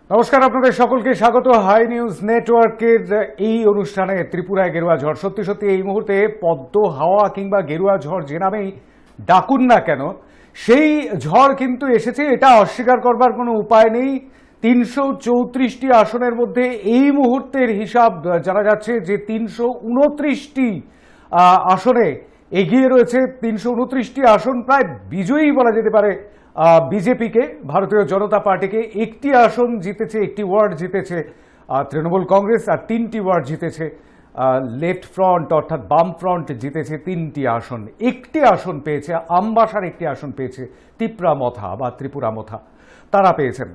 নমস্কার, আপনাদের সকলকে স্বাগত হাই নিউজ নেটওয়ার্কের এই অনুষ্ঠানে। ত্রিপুরায় গেরুয়া ঝড়, সত্যি সত্যি এই মুহূর্তে পদ্ম হাওয়া কিংবা গেরুয়া ঝড় যে নামেই ডাকুন না কেন, সেই ঝড় কিন্তু এসেছে, এটা অস্বীকার করবার কোনো উপায় নেই। ৩৩৪টি আসনের মধ্যে এই মুহূর্তের হিসাব জানা যাচ্ছে যে ৩২৯টি আসনে এগিয়ে রয়েছে। ৩29টি আসন প্রায় বিজয়ী বলা যেতে পারে বিজেপিকে, ভারতীয় জনতা পার্টিকে। একটি আসন জিতেছে, একটি ওয়ার্ড জিতেছে তৃণমূল কংগ্রেস, আর 3টি ওয়ার্ড জিতেছে লেফট ফ্রন্ট অর্থাৎ বাম ফ্রন্ট জিতেছে 3টি আসন। একটি আসন পেয়েছে আমবাসার, একটি আসন পেয়েছে তিপ্রামথা বা ত্রিপুরামথা, তারা পেয়েছেন।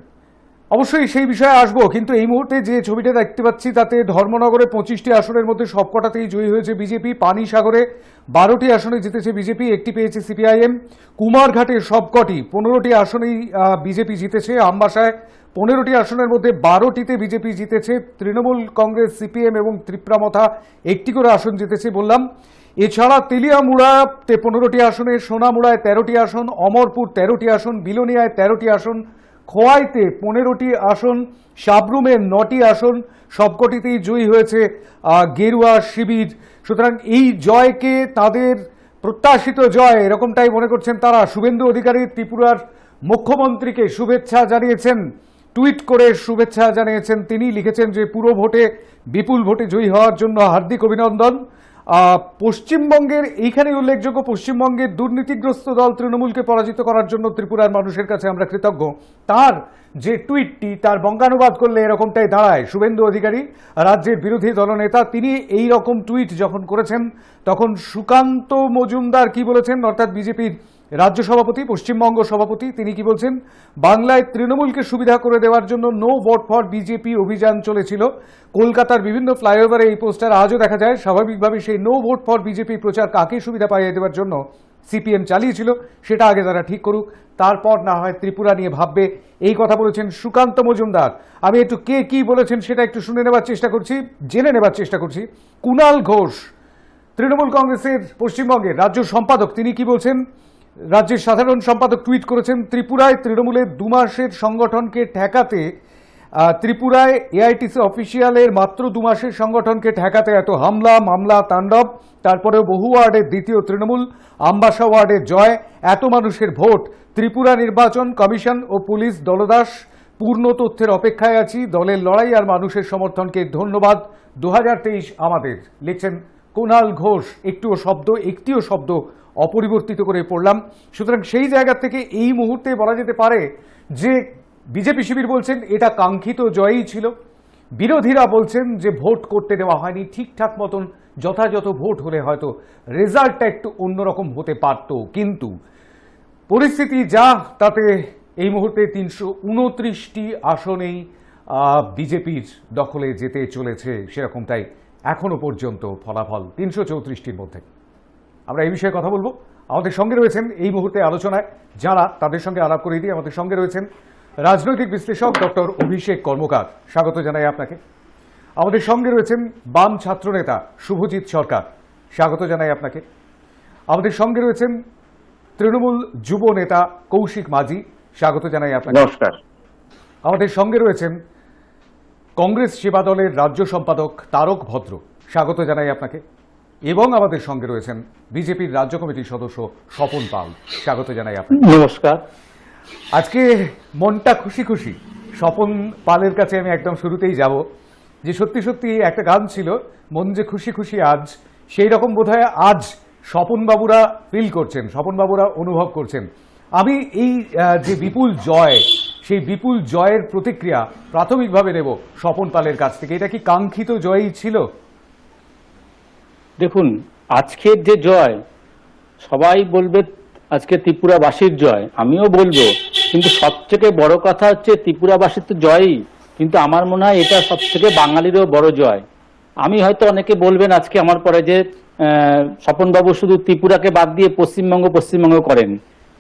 অবশ্যই সেই বিষয়ে আসবো, কিন্তু এই মুহূর্তে যে ছবিটা দেখতে পাচ্ছি তাতে ধর্মনগরে 25টি আসনের মধ্যে সবকটাতেই জয়ী হয়েছে বিজেপি। পানিসাগরে 12টি আসনে জিতেছে বিজেপি, একটি পেয়েছে সিপিআইএম। কুমারঘাটে সবকটি 15টি আসনেই বিজেপি জিতেছে। আমবাসায় 15টি আসনের মধ্যে 12টিতে বিজেপি জিতেছে। তৃণমূল কংগ্রেস, সিপিএম এবং ত্রিপুরামথা একটি করে আসন জিতেছে বললাম। এছাড়া তেলিয়ামুড়াতে 15টি আসনে, সোনামুড়ায় 13টি আসন, অমরপুর 13টি আসন, বিলোনিয়ায় 13টি আসন, খোয়াইতে 15টি আসন, সাবরুমে 9টি আসন, সবকটিতেই জয়ী হয়েছে গেরুয়া শিবির। সুতরাং এই জয়কে তাদের প্রত্যাশিত জয় এরকমটাই মনে করছেন তারা। শুভেন্দু অধিকারী ত্রিপুরার মুখ্যমন্ত্রীকে শুভেচ্ছা জানিয়েছেন, টুইট করে শুভেচ্ছা জানিয়েছেন। তিনি লিখেছেন যে পুরো ভোটে বিপুল ভোটে জয়ী হওয়ার জন্য হার্দিক অভিনন্দন। পশ্চিমবঙ্গের এইখানে উল্লেখযোগ্য, পশ্চিমবঙ্গের দুর্নীতিগ্রস্ত দল তৃণমূলকে পরাজিত করার জন্য ত্রিপুরার মানুষের কাছে আমরা কৃতজ্ঞ। তার যে টুইটটি, তার বঙ্গানুবাদ করলে এরকমটাই দাঁড়ায়। শুভেন্দু অধিকারী রাজ্যের বিরোধী দলনেতা, তিনি এই রকম টুইট যখন করেছেন তখন সুকান্ত মজুমদার কি বলেছেন, অর্থাৎ বিজেপির রাজ্য সভাপতি, পশ্চিমবঙ্গ সভাপতি, তিনি কি বলছেন? বাংলায় তৃণমূলকে সুবিধা করে দেওয়ার জন্য নো ভোট ফর বিজেপি অভিযান চলেছিল। কলকাতার বিভিন্ন ফ্লাইওভারে এই পোস্টার আজও দেখা যায়। স্বাভাবিকভাবে সেই নো ভোট ফর বিজেপি প্রচার কাকে সুবিধা পাইয়ে দেওয়ার জন্য সিপিএম চালিয়েছিল সেটা আগে তারা ঠিক করুক, তারপর না হয় ত্রিপুরা নিয়ে ভাববে, এই কথা বলেছেন সুকান্ত মজুমদার। আমি একটু কে কি বলেছেন সেটা একটু শুনে নেবার চেষ্টা করছি, জেনে নেবার চেষ্টা করছি। কুণাল ঘোষ, তৃণমূল কংগ্রেসের পশ্চিমবঙ্গের রাজ্য সম্পাদক, তিনি কি বলছেন? রাজ্যের সাধারণ সম্পাদক টুইট করেছেন, ত্রিপুরায় তৃণমূলের 2 মাসের সংগঠনকে ঠেকাতে, ত্রিপুরায় এআইটিসি অফিসিয়ালের মাত্র 2 মাসের সংগঠনকে ঠেকাতে এত হামলা, মামলা, তাণ্ডব, তারপরেও বহু ওয়ার্ডের দ্বিতীয় তৃণমূল, আমবাসা ওয়ার্ডের জয়, এত মানুষের ভোট, ত্রিপুরা নির্বাচন কমিশন ও পুলিশ দলদাস, পূর্ণ তথ্যের অপেক্ষায় আছি, দলের লড়াই আর মানুষের সমর্থনকে ধন্যবাদ, 2023 আমাদের, লিখছেন কুণাল ঘোষ। একটিও শব্দ অপরিবর্তিত করে পড়লাম। সুতরাং সেই জায়গা থেকে এই মুহূর্তে বলা যেতে পারে যে বিজেপি শিবির বলছেন এটা কাঙ্ক্ষিত জয়ই ছিল। বিরোধীরা বলছেন যে ভোট করতে দেওয়া হয়নি, ঠিকঠাক মতন যথাযথ ভোট হলে হয়তো রেজাল্টটা একটু অন্যরকম হতে পারত। কিন্তু পরিস্থিতি যা, তাতে এই মুহূর্তে 329টি আসনেই বিজেপির দখলে যেতে চলেছে, সেরকমটাই এখনো পর্যন্ত ফলাফল 334টির মধ্যে। আমরা এই বিষয়ে কথা বলবো। আমাদের সঙ্গে রয়েছেন এই মুহূর্তে আলোচনায় যারা, তাদের সঙ্গে আলাপ করে দিই। আমাদের সঙ্গে রয়েছেন রাজনৈতিক বিশ্লেষক ডক্টর অভিষেক কর্মকার, স্বাগত জানাই আপনাকে। আমাদের সঙ্গে রয়েছেন বাম ছাত্রনেতা শুভজিৎ সরকার, স্বাগত জানাই আপনাকে। আমাদের সঙ্গে রয়েছেন তৃণমূল যুব নেতা কৌশিক মাঝি, স্বাগত জানাই আপনাকে। নমস্কার। আমাদের সঙ্গে রয়েছেন কংগ্রেস সেবা দলের রাজ্য সম্পাদক তারক ভদ্র, স্বাগত জানাই আপনাকে। এবং আমাদের সঙ্গে রয়েছেন বিজেপির রাজ্য কমিটির সদস্য স্বপন পাল, স্বাগত জানাই আপনাকে। নমস্কার। আজকে মনটা খুশি খুশি। স্বপন পালের কাছে আমি একদম শুরুতেই যাব, যে সত্যি সত্যি একটা গান ছিল, মন যে খুশি খুশি আজ, সেই রকম বোধহয় আজ স্বপনবাবুরা ফিল করছেন, স্বপনবাবুরা অনুভব করছেন। আমি এই যে বিপুল জয়, সেই বিপুল জয়ের প্রতিক্রিয়া প্রাথমিকভাবে নেব স্বপন পালের কাছ থেকে। এটা কি কাঙ্ক্ষিত জয়ই ছিল? দেখুন, আজকের যে জয়, সবাই বলবে আজকে ত্রিপুরাবাসীর জয়, আমিও বলবো, কিন্তু সবথেকে বড় কথা হচ্ছে ত্রিপুরাবাসীর তো জয়ই, কিন্তু আমার মনে হয় এটা সবথেকে বাঙালিরও বড় জয়। আমি হয়তো, অনেকে বলবেন আজকে আমার পরে যে স্বপনবাবু শুধু ত্রিপুরাকে বাদ দিয়ে পশ্চিমবঙ্গ করেন,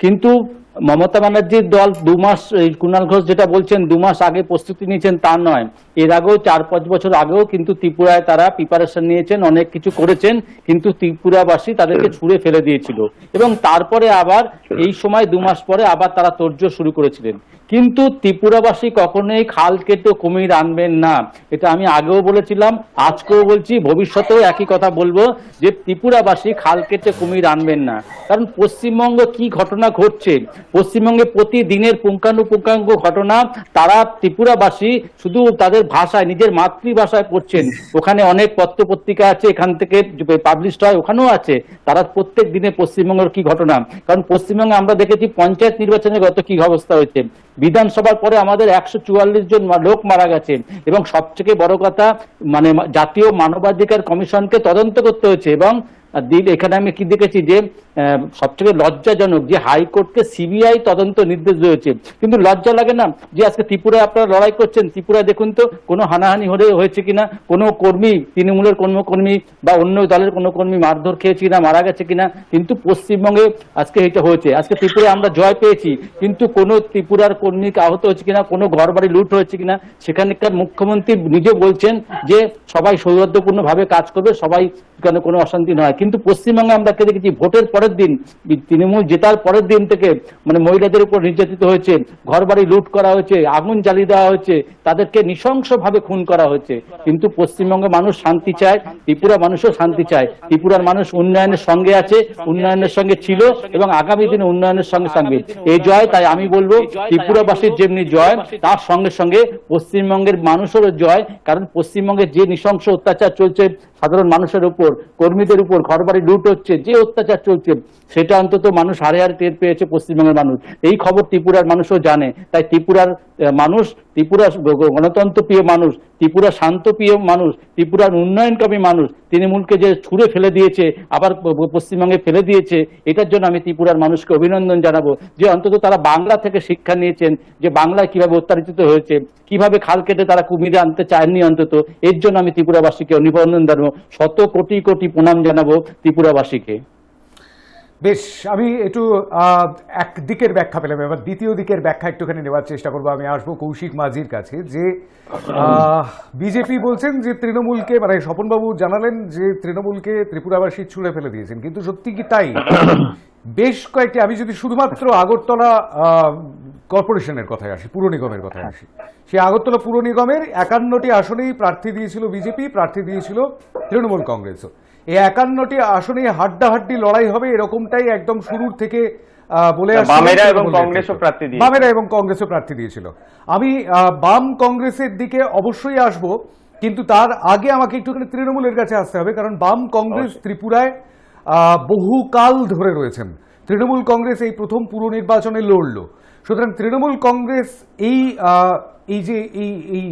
কিন্তু মমতা ব্যানার্জির দল 2 মাস, কুণাল ঘোষ যেটা বলছেন 2 মাস আগে প্রস্তুতি নিয়েছেন তা নয়, এর আগেও 4-5 বছর আগেও কিন্তু ত্রিপুরায় তারা প্রিপারেশন নিয়েছেন, অনেক কিছু করেছেন, কিন্তু ত্রিপুরাবাসী তাদেরকে ছুঁড়ে ফেলে দিয়েছিল এবং তারপরে আবার এই সময় 2 মাস পরে আবার তারা তোড়জোড় শুরু করেছিলেন। কিন্তু ত্রিপুরাবাসী কখনোই খাল কেটে কুমির আনবেন না, এটা আমি আগেও বলেছিলাম, আজকেও বলছি, ভবিষ্যতেও একই কথা বলবো যে ত্রিপুরাবাসী খাল কেটে কুমির আনবেন না। কারণ পশ্চিমবঙ্গ কি ঘটনা ঘটছে, পশ্চিমবঙ্গে প্রতিদিনের পুঙ্খানুপুঙ্খানু ঘটনা তারা ত্রিপুরাবাসী শুধু তাদের ভাষায়, নিজের মাতৃভাষায় পড়ছেন। ওখানে অনেক পত্র পত্রিকা আছে, এখান থেকে পাবলিশ হয়, ওখানেও আছে, তারা প্রত্যেক দিনে পশ্চিমবঙ্গের কি ঘটনা। কারণ পশ্চিমবঙ্গে আমরা দেখেছি পঞ্চায়েত নির্বাচনে গত কি অবস্থা হয়েছে, বিধানসভার পরে আমাদের 144 জন লোক মারা গেছে এবং সবথেকে বড় কথা মানে জাতীয় মানবাধিকার কমিশনকে তদন্ত করতে হয়েছে। এবং এখানে আমি কি দেখেছি যে সবথেকে লজ্জাজনক যে হাইকোর্টকে সিবিআই তদন্ত নির্দেশ দিয়েছে, কিন্তু লজ্জা লাগে না যে আজকে ত্রিপুরায় আপনারা লড়াই করছেন, ত্রিপুরায় দেখুন তো কোনো হানাহানি হয়েছে কিনা, কোনো কর্মী, তৃণমূলের কোনো কর্মী বা অন্য দলের কোনো কর্মী মারধর খেয়েছে কিনা, মারা গেছে কিনা, কিন্তু পশ্চিমবঙ্গে আজকে এটা হয়েছে। আজকে ত্রিপুরায় আমরা জয় পেয়েছি, কিন্তু কোনো ত্রিপুরার কর্মী আহত হয়েছে কিনা, কোনো ঘরবাড়ি লুট হয়েছে কিনা, সেখানকার মুখ্যমন্ত্রী নিজে বলছেন যে সবাই সৌহার্দ্যপূর্ণভাবে কাজ করবে, সবাই কোনো অশান্তি নয়। কিন্তু পশ্চিমবঙ্গে আমরা দেখেছি ভোটের পরের দিন, তৃণমূল জেতার পরের দিন থেকে মানে মহিলাদের উপর নির্যাতিত হয়েছে, ঘরবাড়ি লুট করা হয়েছে, আগুন জ্বালিয়ে দেওয়া হয়েছে, তাদেরকে নৃশংসভাবে খুন করা হয়েছে। কিন্তু পশ্চিমবঙ্গের মানুষ শান্তি চায়, ত্রিপুরা মানুষও শান্তি চায়, ত্রিপুরার মানুষ উন্নয়নের সঙ্গে আছে, উন্নয়নের সঙ্গে ছিল এবং আগামী দিনে উন্নয়নের সঙ্গে সঙ্গে এই জয়। তাই আমি বলবো ত্রিপুরাবাসীর যেমনি জয়, তার সঙ্গে সঙ্গে পশ্চিমবঙ্গের মানুষেরও জয়। কারণ পশ্চিমবঙ্গে যে নৃশংস অত্যাচার চলছে সাধারণ মানুষের উপর, কর্মীদের উপর, ঘরবাড়ি লুট হচ্ছে, যে অত্যাচার চলছে, সেটা অন্তত মানুষ হারে হারে টের পেয়েছে পশ্চিমবঙ্গের মানুষ। এই খবর ত্রিপুরার মানুষও জানে। তাই ত্রিপুরার মানুষ, ত্রিপুরা গণতন্ত্রপ্রিয় মানুষ, ত্রিপুরা শান্তপ্রিয় মানুষ, ত্রিপুরার উন্নয়নকামী মানুষ তৃণমূলকে যে ছুঁড়ে ফেলে দিয়েছে, আবার পশ্চিমবঙ্গে ফেলে দিয়েছে, এটার জন্য আমি ত্রিপুরার মানুষকে অভিনন্দন জানাবো যে অন্তত তারা বাংলা থেকে শিক্ষা নিয়েছেন, যে বাংলায় কিভাবে অত্যাচারিত হয়েছে, কিভাবে খাল কেটে তারা কুমিরে আনতে চায়নি। অন্তত এর জন্য আমি ত্রিপুরাবাসীকে অভিনন্দন জানাবো, শত কোটি কোটি প্রণাম জানাবো ত্রিপুরাবাসীকে। বেশ, আমি একটু একদিকের ব্যাখ্যা পেলাম, এবার দ্বিতীয় দিকের ব্যাখ্যা একটুখানি নেওয়ার চেষ্টা করবো। আমি আসবো কৌশিক মাঝির কাছে, যে বিজেপি বলছেন যে তৃণমূলকে, মানে স্বপনবাবু জানালেন যে তৃণমূলকে ত্রিপুরাবাসী ছুঁড়ে ফেলে দিয়েছেন, কিন্তু সত্যি কি তাই? বেশ কয়েকটি, আমি যদি শুধুমাত্র আগরতলা কর্পোরেশনের কথায় আসি, পুর নিগমের কথায় আসি, সেই আগরতলা পুর নিগমের 51টি আসনেই প্রার্থী দিয়েছিল বিজেপি, প্রার্থী দিয়েছিল তৃণমূল কংগ্রেসও। এই 51টি আসনে হাড্ডাহাড্ডি লড়াই হবে, এরকমটাই একদম শুরুর থেকে বলে আসছে। বামেরা এবং কংগ্রেসও প্রার্থী দিয়েছিল। আমি বাম কংগ্রেসের দিকে অবশ্যই আসব, কিন্তু তার আগে আমাকে একটুখানি তৃণমূলের কাছে আসতে হবে, কারণ বাম কংগ্রেস ত্রিপুরায় বহুকাল ধরে রয়েছেন। তৃণমূল কংগ্রেস এই প্রথম পুর নির্বাচনে লড়ল, সুতরাং তৃণমূল কংগ্রেস এই যে এই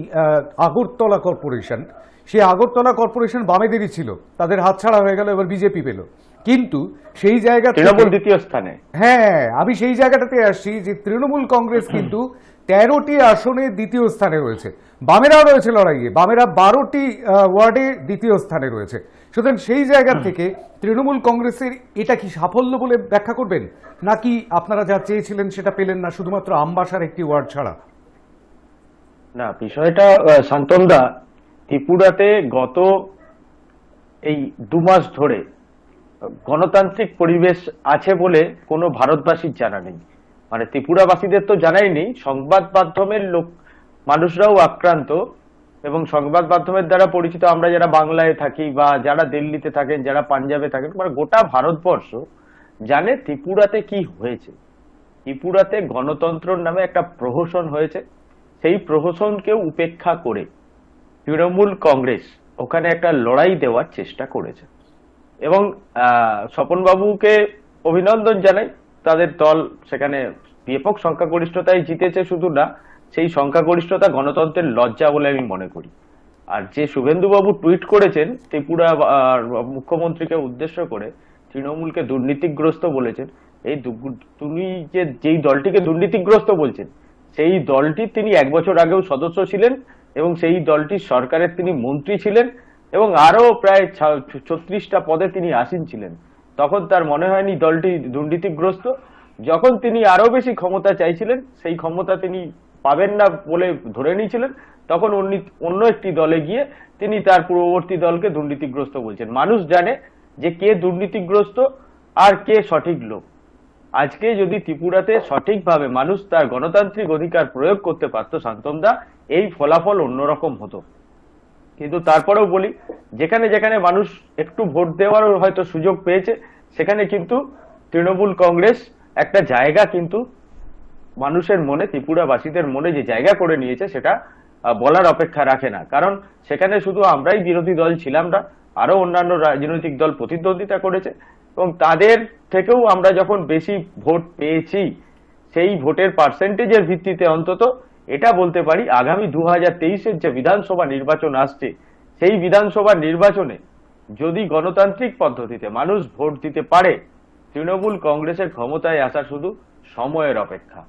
আগরতলা কর্পোরেশন, সেই আগরতলা কর্পোরেশন বামেদেরই ছিল, তাদের হাতছাড়া হয়ে গেল, এবার বিজেপি পেল। কিন্তু সেই জায়গা তৃণমূল দ্বিতীয় স্থানে। হ্যাঁ, আমি সেই জায়গাটাতে আসছি যে তৃণমূল কংগ্রেস কিন্তু 13টি আসনে দ্বিতীয় স্থানে রয়েছে, বামেরাও রয়েছে লড়াইয়ে, বামেরা 12টি ওয়ার্ডে দ্বিতীয় স্থানে রয়েছে। সুতরাং সেই জায়গা থেকে তৃণমূল কংগ্রেসের এটা কি সাফল্য বলে ব্যাখ্যা করবেন, নাকি আপনারা যা চেয়েছিলেন সেটা পেলেন না, শুধুমাত্র আমবাসার একটি ওয়ার্ড ছাড়া? না, বিষয়টা শান্তনদা, ত্রিপুরাতে গত এই 2 মাস ধরে গণতান্ত্রিক পরিবেশ আছে বলে কোনো ভারতবাসীর জানা নেই। মানে ত্রিপুরাবাসীদের তো জানাই নেই, সংবাদ মাধ্যমের মানুষরাও আক্রান্ত, এবং সংবাদ মাধ্যমের দ্বারা পরিচিত আমরা যারা বাংলায় থাকি বা যারা দিল্লিতে থাকেন, যারা পাঞ্জাবে থাকেন, মানে গোটা ভারতবর্ষ জানে ত্রিপুরাতে কি হয়েছে। ত্রিপুরাতে গণতন্ত্রের নামে একটা প্রহসন হয়েছে, সেই প্রহসনকে উপেক্ষা করে তৃণমূল কংগ্রেস ওখানে একটা লড়াই দেওয়ার চেষ্টা করেছে। এবং স্বপনবাবুকে অভিনন্দন জানাই, তাদের দল সেখানে ব্যাপক সংখ্যাগরিষ্ঠতায় জিতেছে, শুধু না, সেই সংখ্যাগরিষ্ঠতা গণতন্ত্রের লজ্জা বলে আমি মনে করি। আর যে শুভেন্দুবাবু টুইট করেছেন ত্রিপুরা মুখ্যমন্ত্রীকে উদ্দেশ্য করে, তৃণমূলকে দুর্নীতিগ্রস্ত বলেছেন, এই তুমি যেই দলটিকে দুর্নীতিগ্রস্ত বলছেন, সেই দলটির তিনি 1 বছর আগেও সদস্য ছিলেন এবং সেই দলটির সরকারের তিনি মন্ত্রী ছিলেন এবং আরো প্রায় 36টা পদে তিনি আসীন ছিলেন। তখন তার মনে হয়নি দলটি দুর্নীতিগ্রস্ত। যখন তিনি আরো বেশি ক্ষমতা চাইছিলেন, সেই ক্ষমতা তিনি পাবেন না বলে ধরে নিয়েছিলেন, তখন অন্য একটি দলে গিয়ে তিনি তার পূর্ববর্তী দলকে দুর্নীতিগ্রস্ত বলছেন। মানুষ জানে যে কে দুর্নীতিগ্রস্ত আর কে সঠিক লোক। আজকে যদি ত্রিপুরাতে সঠিকভাবে মানুষ তার গণতান্ত্রিক অধিকার প্রয়োগ করতে পারত শান্তনদা, এই ফলাফল অন্যরকম হতো। কিন্তু তারপরেও বলি, যেখানে যেখানে মানুষ একটু ভোট দেওয়ারও হয়তো সুযোগ পেয়েছে, সেখানে কিন্তু তৃণমূল কংগ্রেস একটা জায়গা কিন্তু মানুষের মনে, ত্রিপুরাবাসীদের মনে যে জায়গা করে নিয়েছে, সেটা বলার অপেক্ষা রাখে না। কারণ সেখানে শুধু আমরাই বিরোধী দল ছিলাম না, আরো অন্যান্য রাজনৈতিক দল প্রতিদ্বন্দ্বিতা করেছে, এবং তাদের থেকেও আমরা যখন বেশি ভোট পেয়েছি, সেই ভোটের পার্সেন্টেজের ভিত্তিতে অন্তত এটা বলতে পারি, আগামী 2023-এর যে বিধানসভা নির্বাচন আসছে, সেই বিধানসভা নির্বাচনে যদি গণতান্ত্রিক পদ্ধতিতে মানুষ ভোট দিতে পারে, তৃণমূল কংগ্রেসের ক্ষমতায় আসা শুধু সময়ের অপেক্ষা।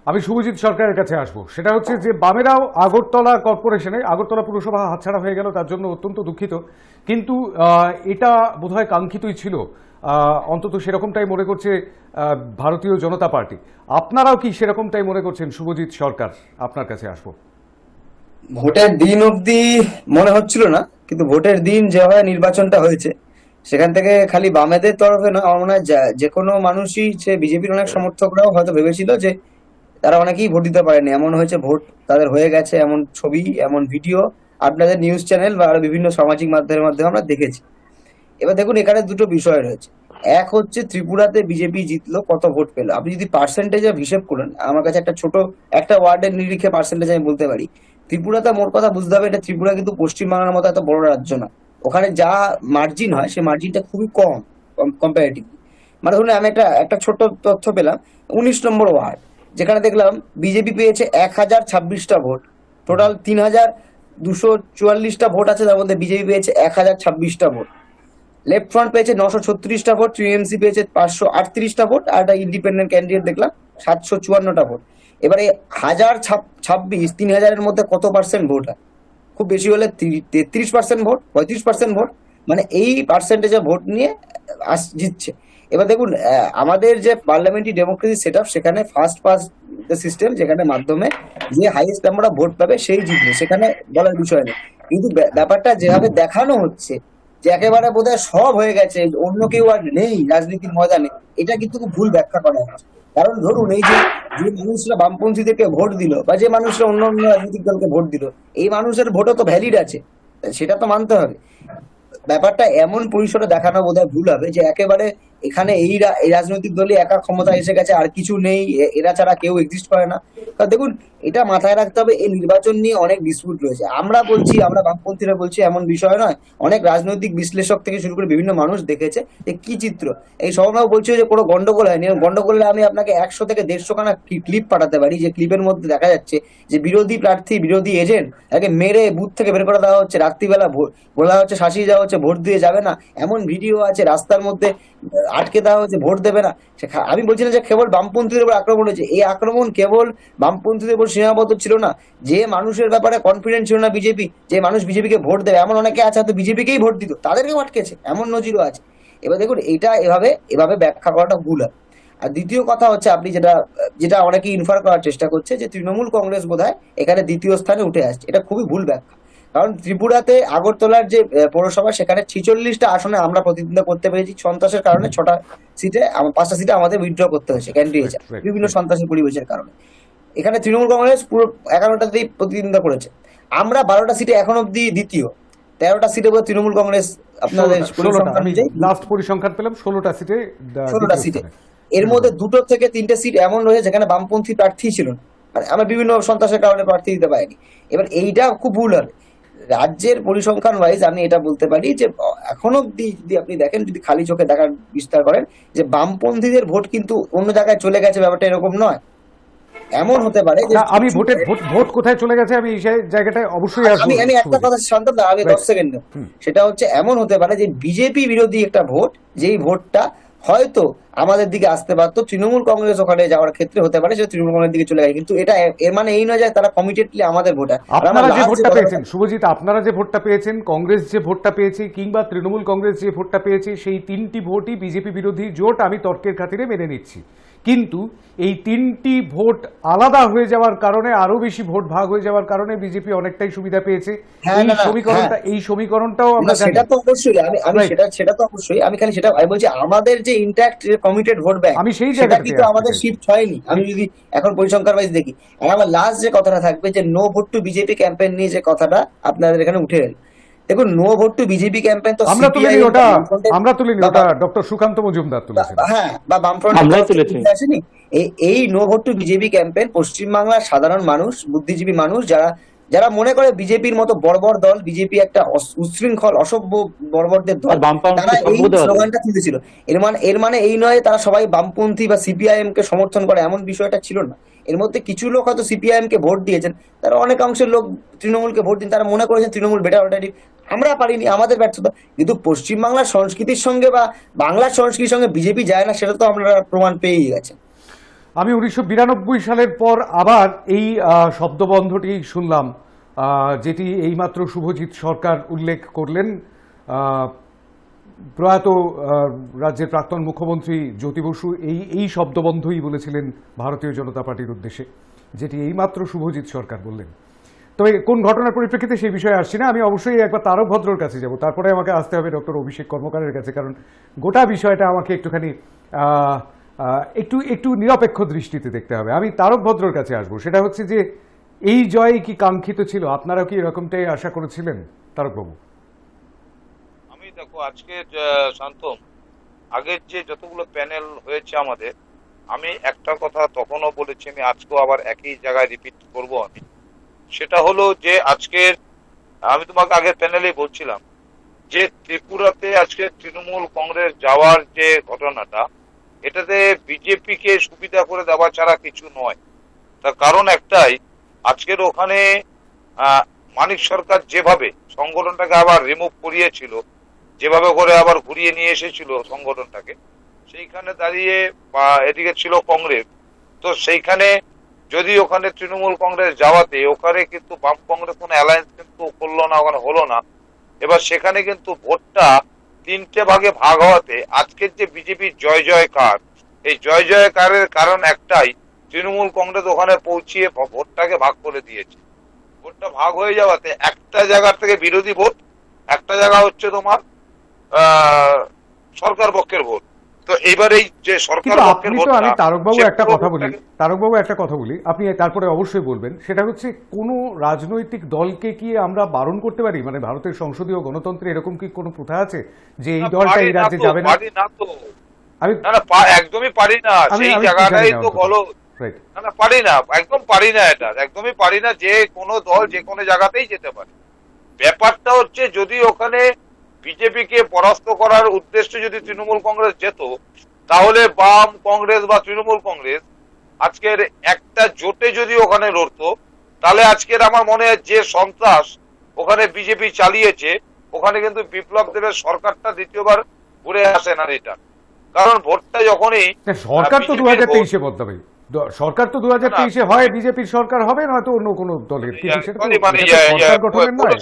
আমি শুভজিৎ সরকারের কাছে আসবো। সেটা হচ্ছে যে বামেরাও আগরতলা কর্পোরেশনে, আগরতলা পুরসভা হাতছাড়া হয়ে গেল, তার জন্য অত্যন্ত দুঃখিত, কিন্তু এটা বোধহয় কাঙ্ক্ষিতই ছিল, অন্তত সেরকমটাই মনে করছে ভারতীয় জনতা পার্টি। আপনারাও কি সেরকমটাই মনে করছেন? শুভজিৎ সরকার, আপনার কাছে আসবো। ভোটের দিন অবধি মনে হচ্ছিল না, কিন্তু ভোটের দিন যেভাবে নির্বাচনটা হয়েছে, সেখান থেকে খালি বামেদের তরফে না, আমার মনে হয় যে কোনো মানুষই, সে বিজেপির অনেক সমর্থকরাও হয়তো ভেবেছিল যে তারা অনেকেই ভোট দিতে পারেনি, এমন হয়েছে ভোট তাদের হয়ে গেছে, এমন ছবি, এমন ভিডিও আপনাদের নিউজ চ্যানেল বা আরো বিভিন্ন সামাজিক মাধ্যমের মাধ্যমে আমরা দেখেছি। এবার দেখুন, এখানে দুটো বিষয় রয়েছে। এক হচ্ছে ত্রিপুরাতে বিজেপি জিতলো, কত ভোট পেলো। আপনি যদি পার্সেন্টেজে হিসেব করেন, আমার কাছে একটা ওয়ার্ডের নিরিখে পার্সেন্টেজ আমি বলতে পারি, ত্রিপুরাতে মোট কথা বুঝতে হবে, এটা ত্রিপুরা কিন্তু পশ্চিমবাংলার মতো এত বড় রাজ্য না। ওখানে যা মার্জিন হয়, সেই মার্জিনটা খুবই কম কম্পারেটিভলি। মানে ধরুন, আমি একটা ছোট তথ্য পেলাম, 19 নম্বর ওয়ার্ড, যেখানে দেখলাম বিজেপি পেয়েছে 1026টা ভোট, টোটাল 3244টা ভোট আছে, তার মধ্যে বিজেপি পেয়েছে 1026টা ভোট। লেফট ফ্রন্ট পেয়েছে 936টা ভোট, টিএমসি পেয়েছে 538টা ভোট, আর একটা ইন্ডিপেন্ডেন্ট ক্যান্ডিডেট দেখলাম 754টা ভোট। এবারে 1026, 3000-এর মধ্যে কত পার্সেন্ট ভোট হয়? খুব বেশি হলে 33% ভোট, 35% ভোট, মানে এই পার্সেন্টেজে ভোট নিয়ে জিতছে। এবার দেখুন, আমাদের যে পার্লামেন্টারি ডেমোক্রেসি সেট আপ, সেখানে ফার্স্ট পাস সিস্টেম, যেখানে মাধ্যমে যে হাইয়েস্ট নাম্বার অফ ভোট পাবে সেই জিতবে, সেখানে বলার বিষয় নেই। কিন্তু ব্যাপারটা যেভাবে দেখানো হচ্ছে যে একেবারে বোধহয় সব হয়ে গেছে, অন্য কেউ আর নেই রাজনীতির ময়দানে, এটা কিন্তু খুব ভুল ব্যাখ্যা করা হচ্ছে। কারণ ধরুন, এই যে মানুষরা বামপন্থীদেরকে ভোট দিল, বা যে মানুষরা অন্য অন্য রাজনৈতিক দলকে ভোট দিল, এই মানুষের ভোটও তো ভ্যালিড আছে, সেটা তো মানতে হবে। ব্যাপারটা এমন পরিসরে দেখানো বোধহয় ভুল হবে যে একেবারে এখানে এই রাজনৈতিক দলই একা ক্ষমতা এসে গেছে, আর কিছু নেই, এরা ছাড়া কেউ এক্সিস্ট করে না। দেখুন, এটা মাথায় রাখতে হবে, এই নির্বাচন নিয়ে অনেক ডিসপিউট রয়েছে। আমরা বলছি, আমরা বামপন্থীরা বলছি, এমন বিষয় নয়। অনেক রাজনৈতিক বিশ্লেষক থেকে শুরু করে বিভিন্ন মানুষ দেখেছে যে কি চিত্র। এই সবাই বলছে যে কোনো গন্ডগোল হয়নি। গন্ডগোলে আমি আপনাকে 100 থেকে 150 খানা ক্লিপ পাঠাতে পারি, যে ক্লিপের মধ্যে দেখা যাচ্ছে যে বিরোধী প্রার্থী, বিরোধী এজেন্ট একে মেরে বুথ থেকে বের করে দেওয়া হচ্ছে, রাত্রিবেলা বলা হচ্ছে, শাসিয়ে দেওয়া হচ্ছে, ভোট দিয়ে যাবে না, এমন ভিডিও আছে। রাস্তার মধ্যে আটকে দেওয়া হচ্ছে, ভোট দেবে না। আমি বলছি না যে কেবল বামপন্থীদের উপর আক্রমণ হয়েছে, এই আক্রমণ কেবল বামপন্থীদের উপর সীমাবদ্ধ ছিল না। যে মানুষের ব্যাপারে কনফিডেন্স ছিল না বিজেপি, যে মানুষ বিজেপিকে ভোট দেবে, এমন অনেকে আছে হয়তো বিজেপিকেই ভোট দিত, তাদেরকেও আটকেছে, এমন নজিরও আছে। এবার দেখুন, এটা এভাবে ব্যাখ্যা করাটা ভুল হয়। আর দ্বিতীয় কথা হচ্ছে, আপনি যেটা অনেকে ইনফার করার চেষ্টা করছে যে তৃণমূল কংগ্রেস বোধহয় এখানে দ্বিতীয় স্থানে উঠে আসছে, এটা খুবই ভুল ব্যাখ্যা। কারণ ত্রিপুরাতে আগরতলার যে পৌরসভা, সেখানে 46টা আসনে আমরা প্রতিদ্বন্দ্বিতা করতে পেরেছি। সন্ত্রাসের কারণে 5টা সিটে আমাদের উইথড্র করতে হয়েছে, ক্যান্ডিডেট বিভিন্ন সন্ত্রাসের পরিবেশের কারণে। এখানে তৃণমূল কংগ্রেস পুরো 11টাতেই প্রতিদ্বন্দ্বিতা করেছে। আমরা 12টা সিটে এখন অব্দি দ্বিতীয়, 13টা সিটে তৃণমূল কংগ্রেস আপনাদের লাস্ট পরিসংখ্যান পেলাম 16টা সিটে। এর মধ্যে 2 থেকে 3টে সিট এমন রয়েছে যেখানে বামপন্থী প্রার্থী ছিল না, মানে আমরা বিভিন্ন সন্ত্রাসের কারণে প্রার্থী দিতে পারিনি। এবার এইটা খুব ভুল হবে। রাজ্যের পরিসংখ্যান ওয়াইজ আমি এটা বলতে পারি যে এখন অব্দি যদি আপনি দেখেন, যদি খালি চোখে দেখার বিস্তার করেন, যে বামপন্থীদের ভোট কিন্তু অন্য জায়গায় চলে গেছে, ব্যাপারটা এরকম নয়। এমন হতে পারে যে আমি ভোট কোথায় চলে গেছে, আমি এই জায়গাটায় অবশ্যই আমি একটা কথা শান্তদা, আমি 10 সেকেন্ড, সেটা হচ্ছে এমন হতে পারে যে বিজেপি বিরোধী একটা ভোট, যেই ভোটটা হয়তো আমাদের দিকে আসতে পারতো, তৃণমূল কংগ্রেস ওখানে যাওয়ার ক্ষেত্রে হতে পারে সেটা তৃণমূল কংগ্রেসের দিকে চলে গেছে। কিন্তু এটা এর মানে এই নয় যে তারা কমিটেডলি আমাদের ভোটার। আপনারা যে ভোটটা পেয়েছেন শুভজিৎ, আপনারা যে ভোটটা পেয়েছেন, কংগ্রেস যে ভোটটা পেয়েছে, কিংবা তৃণমূল কংগ্রেস যে ভোটটা পেয়েছে, সেই 3টি ভোটই বিজেপি বিরোধী জোট, আমি তর্কের খাতিরে মেনে নিচ্ছি। কিন্তু এই 3টি ভোট আলাদা হয়ে যাওয়ার কারণে, আরো বেশি ভোট ভাগ হয়ে যাওয়ার কারণে বিজেপি অনেকটাই সুবিধা পেয়েছে। হ্যাঁ, না, না, এই সমীকরণটাও আমরা না, জানি। সেটা তো অবশ্যই, আমি Right. সেটা তো অবশ্যই, আমি খালি সেটা আমি বলছি, আমাদের যে ইন্ট্যাক্ট কমিটেড ভোট ব্যাংক, আমি সেই সেটা জায়গাটাতে কিন্তু আসতে আমাদের চাইছি। শিফট হয়নি। আমি যদি এখন পরিসংখ্যান ওয়াইজ দেখি, আর আমার লাস্ট যে কথাটা থাকবে যে no vote to BJP campaign নিয়ে যে কথাটা আপনাদের এখানে উঠে এলো, দেখুন no vote to BJP campaign তো আমরা তুলিনি CPI ওটা, বামফ্রন্টের- আমরা তুলিনি বা- ওটা, ডক্টর সুকান্ত মজুমদার তুলেছেন। হ্যাঁ, বা বামফ্রন্টের আমরাই তরফ থেকে তুলেছি। উঠে আসেনি। এই no vote to BJP campaign পশ্চিমবাংলার সাধারণ মানুষ, বুদ্ধিজীবী মানুষ, যারা মনে করে বিজেপির মতো বর্বর দল, বিজেপি একটা উচ্ছৃঙ্খল অসভ্য বর্বরদের দল, আর বামপন্থী তারা এই সভ্যতা। স্লোগানটা তুলেছিল। এর মানে এই নয় তারা সবাই বামপন্থী বা সিপিআইএম কে সমর্থন করে, এমন বিষয়টা ছিল না। এর মধ্যে কিছু লোক হয়তো সিপিআইএম কে ভোট দিয়েছেন, তারা অনেকাংশের লোক তৃণমূলকে ভোট দিন, তারা মনে করেছেন তৃণমূল বেটার অল্টারনেটিভ। আমরা পারিনি, আমাদের ব্যর্থতা। কিন্তু পশ্চিমবাংলার সংস্কৃতির সঙ্গে বা বাংলার সংস্কৃতির সঙ্গে বিজেপি যায় না, সেটা তো আমরা প্রমাণ পেয়েই গেছে। আমি 1992 সালের পর আবার এই শব্দবন্ধটি শুনলাম, যেটি এইমাত্র শুভজিৎ সরকার উল্লেখ করলেন। প্রয়াত রাজ্যের প্রাক্তন মুখ্যমন্ত্রী জ্যোতি বসু এই শব্দবন্ধই বলেছিলেন ভারতীয় জনতা পার্টির উদ্দেশ্যে, যেটি এইমাত্র শুভজিৎ সরকার বললেন। তবে কোন ঘটনার পরিপ্রেক্ষিতে সেই বিষয়ে আসছি না, আমি অবশ্যই একবার তারক ভদ্রর কাছে যাব, তারপরে আমাকে আসতে হবে ডক্টর অভিষেক কর্মকারের কাছে, কারণ গোটা বিষয়টা আমাকে একটুখানি একটু নিরপেক্ষ দৃষ্টিতে দেখতে হবে। আমি তারক ভদ্রর কাছে আসবো, সেটা হচ্ছে যে এই জয় কি কাঙ্ক্ষিত ছিল? আপনারাও কি এরকমটাই আশা করেছিলেন তারকবাবু? আমি দেখো আজকে শান্তম, আগের যে যতগুলো প্যানেল হয়েছে আমাদের, আমি একটা কথা তখনও বলেছি, আমি আজকেও আবার একই জায়গায় রিপিট করব। আমি সেটা হলো যে আজকের, আমি তোমাকে আগের প্যানেলেই বলছিলাম যে ত্রিপুরাতে আজকে তৃণমূল কংগ্রেস যাওয়ার যে ঘটনাটা, এটাতে বিজেপি কে সুবিধা করে দেওয়া ছাড়া কিছু নয়। তার কারণ একটাই, আজকের ওখানে মানিক সরকার যেভাবে সংগঠনটাকে আবার রিমুভ করিয়েছিল, যেভাবে করে আবার ঘুরিয়ে নিয়ে এসেছিল সংগঠনটাকে, সেইখানে দাঁড়িয়ে বা এদিকে ছিল কংগ্রেস, তো সেইখানে যদি ওখানে তৃণমূল কংগ্রেস যাওয়াতে ওখানে কিন্তু বাম কংগ্রেস কোনো অ্যালায়েন্স কিন্তু করলো না, ওখানে হলো না। এবার সেখানে কিন্তু ভোটটা 3টে ভাগে ভাগ হওয়াতে আজকের যে বিজেপির জয় জয়কার, এই জয় জয়কারের কারণ একটাই, তৃণমূল কংগ্রেস ওখানে পৌঁছিয়ে ভোটটাকে ভাগ করে দিয়েছে। ভোটটা ভাগ হয়ে যাওয়াতে একটা জায়গার থেকে বিরোধী ভোট, একটা জায়গা হচ্ছে তোমার সরকার পক্ষের ভোট। তো এইবার এই যে সরকার কিন্তু পক্ষের আপনি তো, আমি ভোটটা, তারকবাবু সে একটা পুরো কথা বলি, ভোটটাকে- তারকবাবু একটা কথা বলি, আপনি তারপরে অবশ্যই বলবেন। সেটা হচ্ছে, কোনো রাজনৈতিক দলকে কি আমরা বারণ করতে পারি? মানে ভারতের সংসদীয় গণতন্ত্রে এরকম কি কোনো প্রথা আছে যে এই দলটা এই রাজ্যে যাবে না? পারি না তো, আমি একদমই পারি না, আমি সেই আমি জায়গাটাই তো বলো। রাইট। না, পারি না, একদম পারি না, এটা একদমই পারি না যে কোনো দল যে কোনো জায়গাতেই যেতে পারে। ব্যাপারটা হচ্ছে, যদি ওখানে বিজেপি কে পরাস্ত করার উদ্দেশ্যে যদি তৃণমূল কংগ্রেস যেত, তাহলে বাম কংগ্রেস বা তৃণমূল কংগ্রেস আজকের একটা জোটে যদি ওখানে লড়তো, তাহলে আজকের আমার মনে হয় যে সন্ত্রাস ওখানে বিজেপি চালিয়েছে, ওখানে কিন্তু বিপ্লব দেবের সরকারটা দ্বিতীয়বার ঘুরে আসে না এটা। কারণ ভোটটা যখনই সরকার তো বিজেপির 2023-এ বদলাবে, সরকার তো 2023-এ হয় বিজেপির সরকার হবে, নয়তো অন্য কোনো দলের, কিন্তু সেটা তো সরকার গঠনের নয়,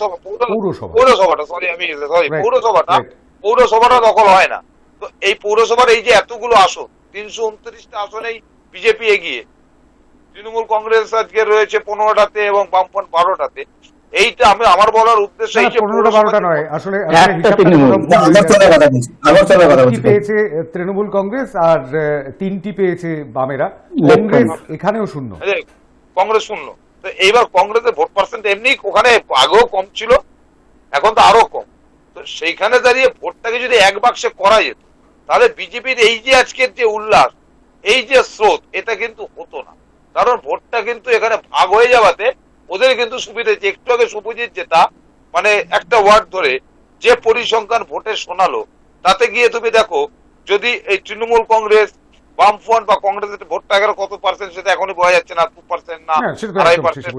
পৌরসভাটা পৌরসভাটা দখল হয় না। তো এই পৌরসভার এই যে এতগুলো আসন, 329টা আসনেই বিজেপি এগিয়ে, তৃণমূল কংগ্রেস আজকে রয়েছে 15টাতে এবং বামপন্থ 12টাতে। এইটা আমি আমার বলার উদ্দেশ্য, এই যে 15টা-12টা নয়, আসলে একটা তৃণমূল। একটি পেয়েছে তৃণমূল কংগ্রেস আর 3টি পেয়েছে বামেরা, কংগ্রেস এখানেও শূন্য। কংগ্রেস শূন্য। তো এইবার কংগ্রেসের ভোট পার্সেন্ট এমনি ওখানে আগেও কম ছিল, এখন তো আরো কম। তো সেইখানে দাঁড়িয়ে ভোটটাকে যদি এক বাক্সে করা যেত, তাহলে বিজেপির এই যে আজকের যে উল্লাস, এই যে স্রোত, এটা কিন্তু হতো না। কারণ ভোটটা কিন্তু এখানে ভাগ হয়ে যাওয়াতে ওদের কিন্তু সুবিধা হচ্ছে। একটু আগে শুভজিৎ যেটা মানে একটা ওয়ার্ড ধরে যে পরিসংখ্যান ভোটে শোনালো, তাতে গিয়ে তুমি দেখো, যদি এই তৃণমূল কংগ্রেস, বামফ্রন্ট বা কংগ্রেসের ভোটটা এখানে কত পার্সেন্ট সেটা এখনই বোঝা যাচ্ছে না, 2% না 2.5%,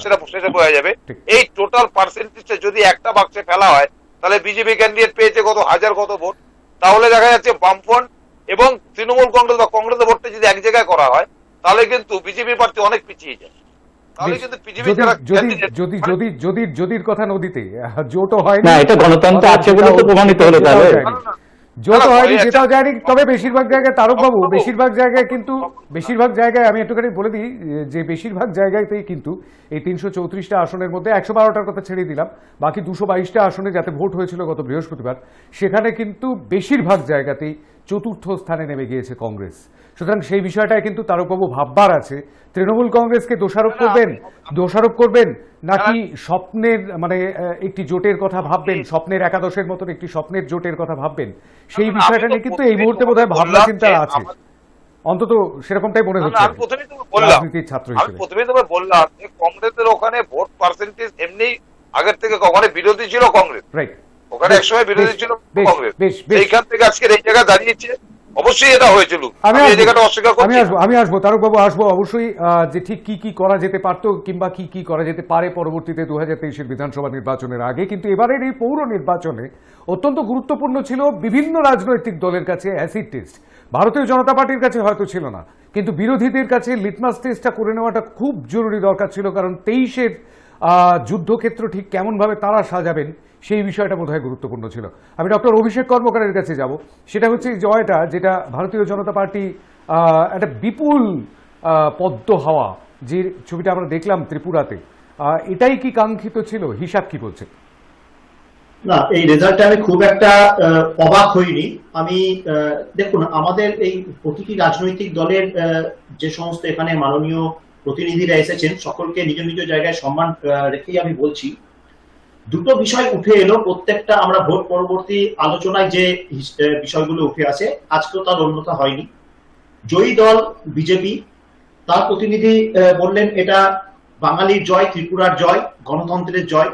সেটা বোঝা যাবে। এই টোটাল পার্সেন্টেজটা যদি একটা বাক্সে ফেলা হয়, তাহলে বিজেপি ক্যান্ডিডেট পেয়েছে কত হাজার কত ভোট, তাহলে দেখা যাচ্ছে বামফ্রন্ট এবং তৃণমূল কংগ্রেস বা কংগ্রেসের ভোটটা যদি এক জায়গায় করা হয়, তাহলে কিন্তু বিজেপি প্রার্থী অনেক পিছিয়ে যায়। তাহলে কিন্তু বিজেপি যদির কথা নদীতে জোটও হয় না, এটা গণতন্ত্র আছে বলে তো প্রমাণিত হলো তাহলে। জোট না, হয়নি, ভয় যেটাও আছে। যায়নি, তবে বেশিরভাগ জায়গায় তারকবাবু, বাবু, বেশিরভাগ জায়গায় কিন্তু বেশিরভাগ জায়গায় আমি একটুখানি বলে দিই যে বেশিরভাগ জায়গাতেই কিন্তু এই 334টা আসনের মধ্যে 112টার কথা ছেড়ে দিলাম, বাকি 222টা আসনে যাতে ভোট হয়েছিল গত বৃহস্পতিবার, সেখানে কিন্তু বেশিরভাগ জায়গাতেই চতুর্থ স্থানে নেমে গিয়েছে কংগ্রেস। সুতরাং সেই বিষয়টায় কিন্তু তারকবাবু ভাববার আছে। তৃণমূল কংগ্রেসকে দোষারোপ করবেন নাকি স্বপ্নের মানে একটি জোটের কথা ভাববেন, স্বপ্নের একাদশের মতন একটি স্বপ্নের জোটের কথা ভাববেন, সেই বিষয়টা নিয়ে কিন্তু এই মুহূর্তে বোধহয় ভাবনা চিন্তা আছে, অন্তত সেরকমটাই মনে হচ্ছে আমি প্রথমেই তোমাকে বললাম, রাজনীতির ছাত্র আমি হিসেবে। প্রথমেই তোমাকে বললাম যে কংগ্রেসের ওখানে ভোট পার্সেন্টেজ এমনি আগের থেকে ওখানে বিরোধী ছিল কংগ্রেস, রাইট, ওখানে একসময় বিরোধী ছিল কংগ্রেস, বেশ। সেইখান থেকে আজকের এই জায়গায় দাঁড়িয়েছে, অবশ্যই এটা হয়েছিল, আমি এই জায়গাটা অস্বীকার করছি না। আমি আসবো তারকবাবু, আসবো অবশ্যই, যে ঠিক কি করা যেতে পারতো কিংবা কি করা যেতে পারে পরবর্তীতে 2023-এর বিধানসভা নির্বাচনের আগে। কিন্তু এবারের এই পৌর নির্বাচনে অত্যন্ত গুরুত্বপূর্ণ ছিল বিভিন্ন রাজনৈতিক দলের কাছে অ্যাসিড টেস্ট। ভারতীয় জনতা পার্টির কাছে হয়তো ছিল না, কিন্তু বিরোধীদের কাছে লিটমাস টেস্টটা করে নেওয়াটা খুব জরুরি দরকার ছিল, কারণ 23-এর যুদ্ধক্ষেত্র ঠিক কেমনভাবে তারা সাজাবেন সেই বিষয়টা বোধহয় গুরুত্বপূর্ণ ছিল। আমি ডক্টর অভিষেক কর্মকারের কাছে যাব। সেটা হচ্ছে এই জয়টা, যেটা ভারতীয় জনতা পার্টি একটা বিপুল পদ্ম হাওয়া, যে ছবিটা আমরা দেখলাম ত্রিপুরাতে, এটাই কি কাঙ্ক্ষিত ছিল? হিসাব কি বলছে? না, এই রেজাল্টে আমি খুব একটা অবাক হইনি। আমি দেখুন, আমাদের এই প্রতিটি রাজনৈতিক দলের যে সমস্ত এখানে মাননীয় প্রতিনিধিরা এসেছেন, সকলকে নিজ নিজ জায়গায় সম্মান রেখেই আমি বলছি, দুটো বিষয় উঠে এলো প্রত্যেকটা আমরা ভোট পরবর্তী আলোচনায় যে বিষয়গুলো উঠে আসে, আজকেও তার অন্যথা হয়নি। জয়ী দল বিজেপি, তার প্রতিনিধি বললেন এটা বাঙালির জয়, ত্রিপুরার জয়, গণতন্ত্রের জয়।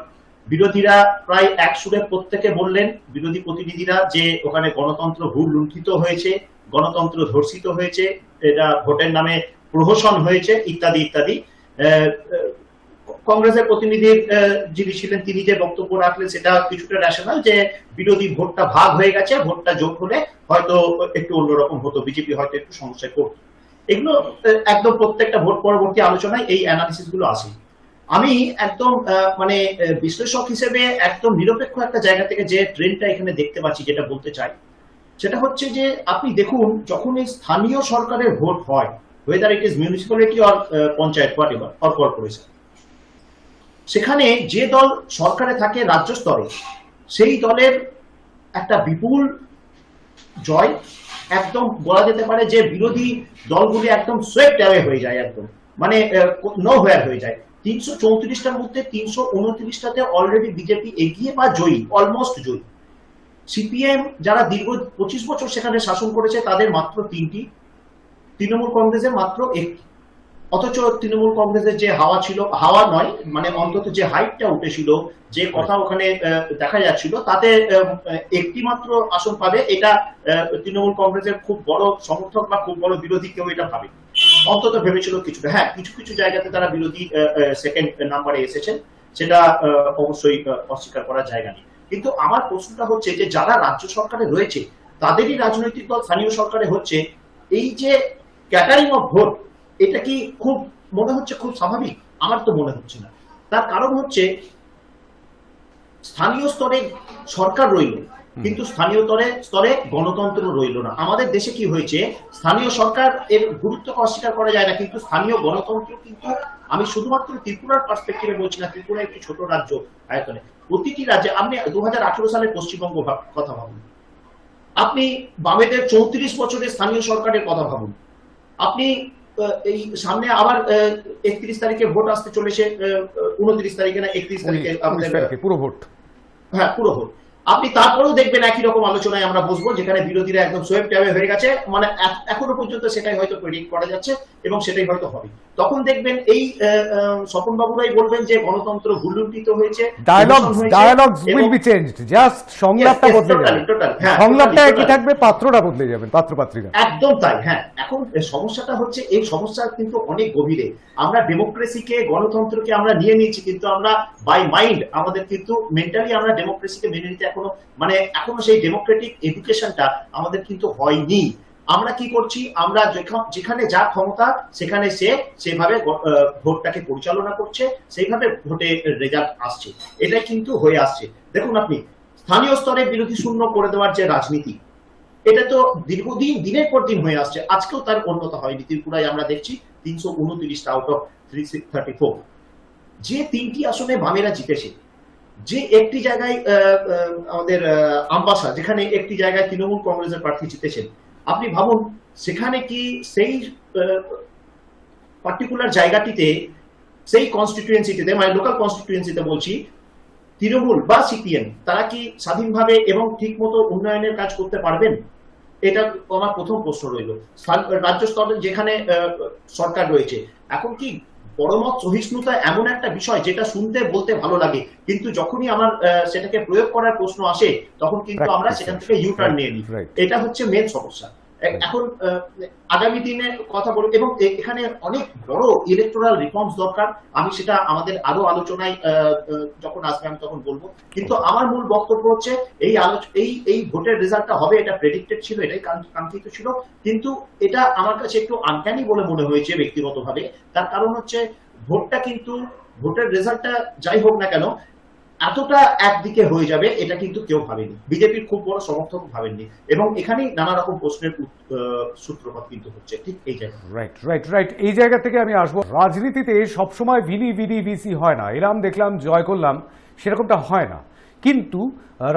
বিরোধীরা প্রায় এক সুরে প্রত্যেকে বললেন, বিরোধী প্রতিনিধিরা, যে ওখানে গণতন্ত্র ভুল লুণ্ঠিত হয়েছে, গণতন্ত্র ধর্ষিত হয়েছে, এটা ভোটের নামে প্রহসন হয়েছে, ইত্যাদি ইত্যাদি। কংগ্রেসের প্রতিনিধির যিনি ছিলেন তিনি যে বক্তব্য রাখলেন সেটা কিছুটা রেশনাল, যে বিরোধী ভোটটা ভাগ হয়ে গেছে, ভোটটা যোগ হলে হয়তো একটু অন্যরকম হতো, বিজেপি হয়তো একটু সমস্যায় পড়তো। এগুলো একদম প্রত্যেকটা ভোট পরবর্তী আলোচনায় এই অ্যানালিসিস গুলো আসে। আমি একদম মানে বিশ্লেষক হিসেবে একদম নিরপেক্ষ একটা জায়গা থেকে যে ট্রেন্ডটা এখানে দেখতে পাচ্ছি, যেটা বলতে চাই সেটা হচ্ছে যে আপনি দেখুন, যখন এই স্থানীয় সরকারের ভোট হয়, whether it is municipality or panchayat whatever or corporation, সেখানে যে দল সরকারে থাকে রাজ্য স্তরে, সেই দলের একটা বিপুল জয়, একদম বলা যেতে পারে যে বিরোধী দলগুলি একদম সোয়েপ্ট অ্যাওয়ে হয়ে যায়, একদম মানে নো হোয়ার হয়ে যায়। 334টার মধ্যে 329টাতে অলরেডি বিজেপি এগিয়ে বা জয়ী, অলমোস্ট জয়ী। সিপিএম যারা দীর্ঘ 25 বছর সেখানে শাসন করেছে তাদের মাত্র 3টি, তৃণমূল কংগ্রেসের মাত্র 1টি। অথচ তৃণমূল কংগ্রেসের যে হাওয়া ছিল, হাওয়া নয় মানে অন্তত যে হাইটটা উঠেছিল, যে কথা ওখানে দেখা যাচ্ছিল, তাতে একটি মাত্র আসন পাবে, এটা তৃণমূল কংগ্রেসের খুব বড় সমর্থক বা খুব বড় বিরোধী কেউ এটা ভাবে, অন্তত ভেবেছিল কিছুটা। হ্যাঁ, কিছু কিছু জায়গাতে তারা বিরোধী সেকেন্ড নাম্বারে এসেছেন, সেটা অবশ্যই অস্বীকার করার জায়গা নেই। কিন্তু আমার প্রশ্নটা হচ্ছে যে যারা রাজ্য সরকারে রয়েছে তাদেরই রাজনৈতিক দল স্থানীয় সরকারে হচ্ছে, এই যে ক্যাটারিং অফ ভোট, এটা কি খুব মনে হচ্ছে খুব স্বাভাবিক? আমার তো মনে হচ্ছে না। তার কারণ হচ্ছে স্থানীয় স্তরে সরকার রইল, কিন্তু স্থানীয় স্তরে গণতন্ত্র রইল না। আমাদের দেশে কি হয়েছে, স্থানীয় সরকার এর গুরুত্বকে অস্বীকার করা যায় না, কিন্তু স্থানীয় গণতন্ত্র কিন্তু, আমি শুধুমাত্র ত্রিপুরার পার্সপেক্টিভে বলছি না, ত্রিপুরা একটি ছোট রাজ্য আয়তনে, প্রতিটি রাজ্যে। আপনি 2018 সালে পশ্চিমবঙ্গ কথা ভাবুন, আপনি বামেদের 34 বছরের স্থানীয় সরকারের কথা ভাবুন, আপনি এই সামনে আবার 31 তারিখে ভোট আসতে চলেছে, 29 তারিখে না 31 তারিখে পুরো ভোট, হ্যাঁ পুরো ভোট। আপনি তারপরেও দেখবেন একই রকম আলোচনায় আমরা বসবো, যেখানে বিরোধীরা একদম সোয়েপ ট্যাবে হয়ে গেছে, মানে এখনো পর্যন্ত সেটাই হয়তো প্রেডিক্ট করা যাচ্ছে এবং সেটাই হয়তো হবে। তখন দেখবেন এই স্বপন বাবুরাই বলবেন যে গণতন্ত্র ভুলুণ্ঠিত হয়েছে, dialogues will be changed, just সংলাপটা বদলে যাবে, সংলাপটা একই থাকবে, পাত্রটা বদলে যাবেন, পাত্রপাত্রীরা। একদম তাই। হ্যাঁ, এখন সমস্যাটা হচ্ছে, এই সমস্যা কিন্তু অনেক গভীরে। আমরা ডেমোক্রেসিকে, গণতন্ত্রকে আমরা নিয়ে নিয়েছি, কিন্তু আমরা বাই মাইন্ড, আমাদের কিন্তু মেন্টালি আমরা ডেমোক্রেসিকে মেনে নিতে এখনো সেই ডেমোক্রেটিক এডুকেশনটা আমাদের কিন্তু হয়নি। আমরা কি করছি, আমরা যেখানে যা ক্ষমতা সেখানে সেভাবে ভোটটাকে পরিচালনা করছে, সেইভাবে ভোটে রেজাল্ট আসছে, এটাই কিন্তু হয়ে আসছে। দেখুন আপনি স্থানীয় স্তরে বিরোধী শূন্য করে দেওয়ার যে রাজনীতি, এটা তো দীর্ঘদিন দিনের পর দিন হয়ে আসছে, আজকেও তার অন্যতা হয়নি। ত্রিপুরায় আমরা দেখছি 329টা আউট অফ 334, যে 3টি আসনে বামেরা জিতেছে, যে একটি জায়গায় আমাদের আমবাসা, যেখানে একটি জায়গায় তৃণমূল কংগ্রেসের প্রার্থী জিতেছেন, আপনি ভাবুন সেখানে কি সেই পার্টিকুলার জায়গাটিতে, সেই কনস্টিটিউয়েন্সিতে, মানে লোকাল কনস্টিটিউয়েন্সিতে বলছি, তৃণমূল বা সিপিএম তারা কি স্বাধীনভাবে এবং ঠিক মতো উন্নয়নের কাজ করতে পারবেন? এটা আমার প্রথম প্রশ্ন রইল। রাজ্য স্তরে যেখানে সরকার রয়েছে, এখন কি পরমত সহিষ্ণুতা এমন একটা বিষয় যেটা শুনতে বলতে ভালো লাগে, কিন্তু যখনই আমার সেটাকে প্রয়োগ করার প্রশ্ন আসে তখন কিন্তু আমরা সেখান থেকে ইউটার্ন নিয়ে নিই। এটা হচ্ছে মেন সমস্যা। এখন আগামী দিনে কথা বলবো, এবং এখানে অনেক বড় ইলেকটোরাল রিফর্মস দরকার। আমি সেটা আমাদের আরো আলোচনায় যখন আসবে আমি তখন বলবো, কিন্তু আমার মূল বক্তব্য হচ্ছে এই ভোটের রেজাল্টটা হবে, এটা প্রেডিক্টেড ছিল, এটাই কাঙ্ক্ষিত ছিল, কিন্তু এটা আমার কাছে একটু আনক্যানি বলে মনে হয়েছে ব্যক্তিগতভাবে। তার কারণ হচ্ছে ভোটের রেজাল্টটা যাই হোক না কেন এতটা একদিকে হয়ে যাবে এটা কিন্তু কেউ ভাবেনি, বিজেপির খুব বড় সমর্থক ভাবেননি, এবং এখানেই নানা রকম প্রশ্নের সূত্রপাত কিন্তু হচ্ছে ঠিক এই জায়গায়। রাইট এই জায়গা থেকে আমি আসবো। রাজনীতিতে সবসময় ভিনি ভিডি ভিসি হয় না, এলাম দেখলাম জয় করলাম সেরকমটা হয় না, কিন্তু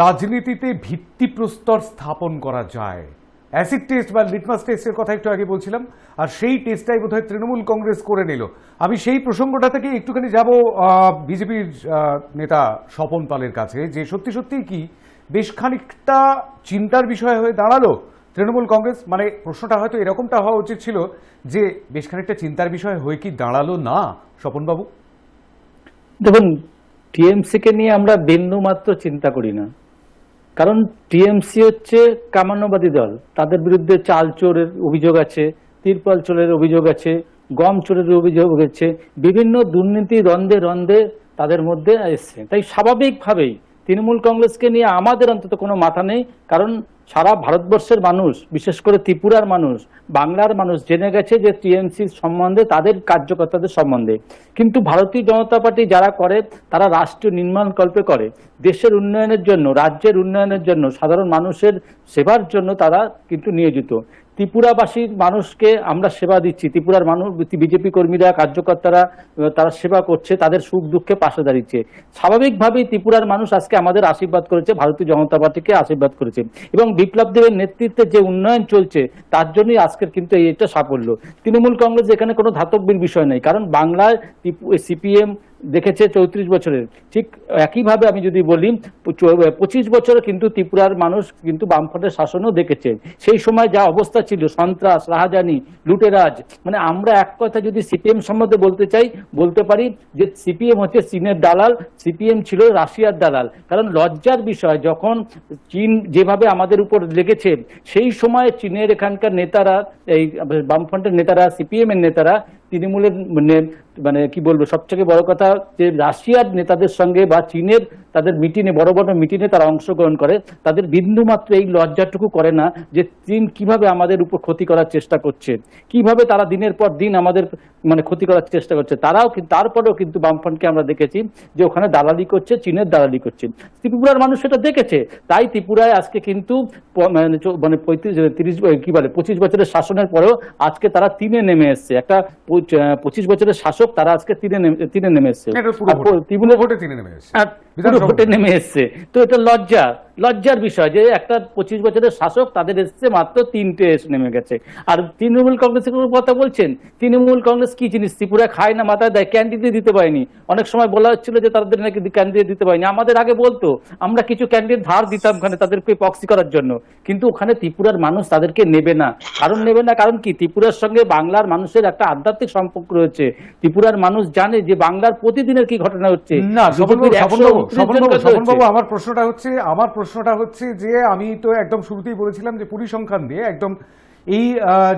রাজনীতিতে ভিত্তিপ্রস্তর স্থাপন করা যায়। অ্যাসিড টেস্ট বা লিটমাস টেস্টের কথা একটু আগে বলছিলাম, আর সেই টেস্টটাই বোধহয় তৃণমূল কংগ্রেস করে নিল। আমি সেই প্রসঙ্গটা থেকে একটুখানি যাব বিজেপির নেতা স্বপন পালের কাছে, যে সত্যি সত্যিই কি বেশ খানিকটা চিন্তার বিষয় হয়ে দাঁড়ালো তৃণমূল কংগ্রেস? মানে প্রশ্নটা হয়তো এরকমটা হওয়া উচিত ছিল যে বেশ খানিকটা চিন্তার বিষয় হয়ে কি দাঁড়ালো না স্বপনবাবু? দেখুন, টিএমসিকে নিয়ে আমরা বিন্দু মাত্র চিন্তা করি না, কারণ টিএমসি হচ্ছে কামান্যবাদী দল। তাদের বিরুদ্ধে চাল চোরের অভিযোগ আছে, তিরপল চোরের অভিযোগ আছে, গম চোরের অভিযোগ আছে, বিভিন্ন দুর্নীতি রন্ধে রন্ধে তাদের মধ্যে এসছে। তাই স্বাভাবিকভাবেই তৃণমূল কংগ্রেসকে নিয়ে আমাদের অন্তত কোনো মাথা নেই, কারণ সারা ভারতবর্ষের মানুষ, বিশেষ করে ত্রিপুরার মানুষ, বাংলার মানুষ জেনে গেছে যে টিএমসির সম্বন্ধে, তাদের কার্যকর্তাদের সম্বন্ধে। কিন্তু ভারতীয় জনতা পার্টি যারা করে তারা রাষ্ট্রীয় নির্মাণকল্পে করে, দেশের উন্নয়নের জন্য, রাজ্যের উন্নয়নের জন্য, সাধারণ মানুষের সেবার জন্য তারা কিন্তু নিয়োজিত। ত্রিপুরাবাসীর মানুষকে আমরা সেবা দিচ্ছি, ত্রিপুরার মানুষ, বিজেপি কর্মীরা, কার্যকর্তারা তারা সেবা করছে, তাদের সুখ দুঃখে পাশে দাঁড়িয়েছে। স্বাভাবিকভাবেই ত্রিপুরার মানুষ আজকে আমাদের আশীর্বাদ করেছে, ভারতীয় জনতা পার্টিকে আশীর্বাদ করেছে, এবং বিপ্লব দেবের নেতৃত্বে যে উন্নয়ন চলছে তার জন্যই আজকের কিন্তু এইটা সাফল্য। তৃণমূল কংগ্রেস এখানে কোনো ধাতব্যের বিষয় নেই, কারণ বাংলায় সিপিএম দেখেছে 34 বছরের, ঠিক একইভাবে আমি যদি বলি 25 বছরে কিন্তু ত্রিপুরার মানুষ কিন্তু বামফ্রন্টের শাসনও দেখেছে। সেই সময় যা অবস্থা ছিল, সন্ত্রাস, রাহাজানি, লুটেরাজ, মানে আমরা এক কথা যদি সিপিএম সম্বন্ধে বলতে চাই, বলতে পারি যে সিপিএম হচ্ছে চীনের দালাল, সিপিএম ছিল রাশিয়ার দালাল। কারণ লজ্জার বিষয়, যখন চীন যেভাবে আমাদের উপর লেগেছে, সেই সময় চীনের এখানকার নেতারা, এই বামফ্রন্টের নেতারা, সিপিএম এর নেতারা তৃণমূলের মানে কি বলবো, সবথেকে বড় কথা যে রাশিয়ার নেতাদের সঙ্গে বা চীনের তাদের মিটিংয়ে, বড় বড় মিটিংয়ে তারা অংশগ্রহণ করে, তাদের বিন্দু মাত্র এই লজ্জাটুকু করে না যে চীন কিভাবে আমাদের উপর ক্ষতি করার চেষ্টা করছে, কিভাবে তারা দিনের পর দিন আমাদের মানে ক্ষতি করার চেষ্টা করছে। তারাও তারপরেও কিন্তু বামফ্রন্টকে আমরা দেখেছি যে ওখানে দালালি করছে, চীনের দালালি করছে। ত্রিপুরার মানুষ সেটা দেখেছে, তাই ত্রিপুরায় আজকে কিন্তু মানে 25 বছরের শাসনের পরেও আজকে তারা 3-এ নেমে এসছে। একটা 25 বছরের শাসক, তারা আজকে 3-এ নেমে এসছে, ভোটে নেমে এসছে। তো এটা লজ্জার বিষয় যে একটা 25 বছরের শাসক, তাদের এসছে মাত্র 3টে এসে নেমে গেছে। আর তৃণমূল কংগ্রেসের কথা বলছেন, তৃণমূল কংগ্রেস কি জিনিস? ত্রিপুরা খায় না, মাথায় দেয়, ক্যান্ডিডেট দিতে পারেনি। অনেক সময় বলা হচ্ছিল যে তাদের নাকি ক্যান্ডিডেট দিতে পারেনি। আমাদের আগে বলতো, আমরা কিছু ক্যান্ডিডেট ধার দিতাম ওখানে তাদেরকে প্রক্সি করার জন্য, কিন্তু ওখানে ত্রিপুরার মানুষ তাদেরকে নেবে না। কারণ কি? ত্রিপুরার সঙ্গে বাংলার মানুষের একটা আধ্যাত্মিক সম্পর্ক রয়েছে। ত্রিপুরার মানুষ জানে যে বাংলার প্রতিদিনের কি ঘটনা হচ্ছে। না স্বপনবাবু, আমার প্রশ্নটা হচ্ছে যে আমি তো একদম শুরুতেই বলেছিলাম যে পরিসংখ্যান দিয়ে একদম এই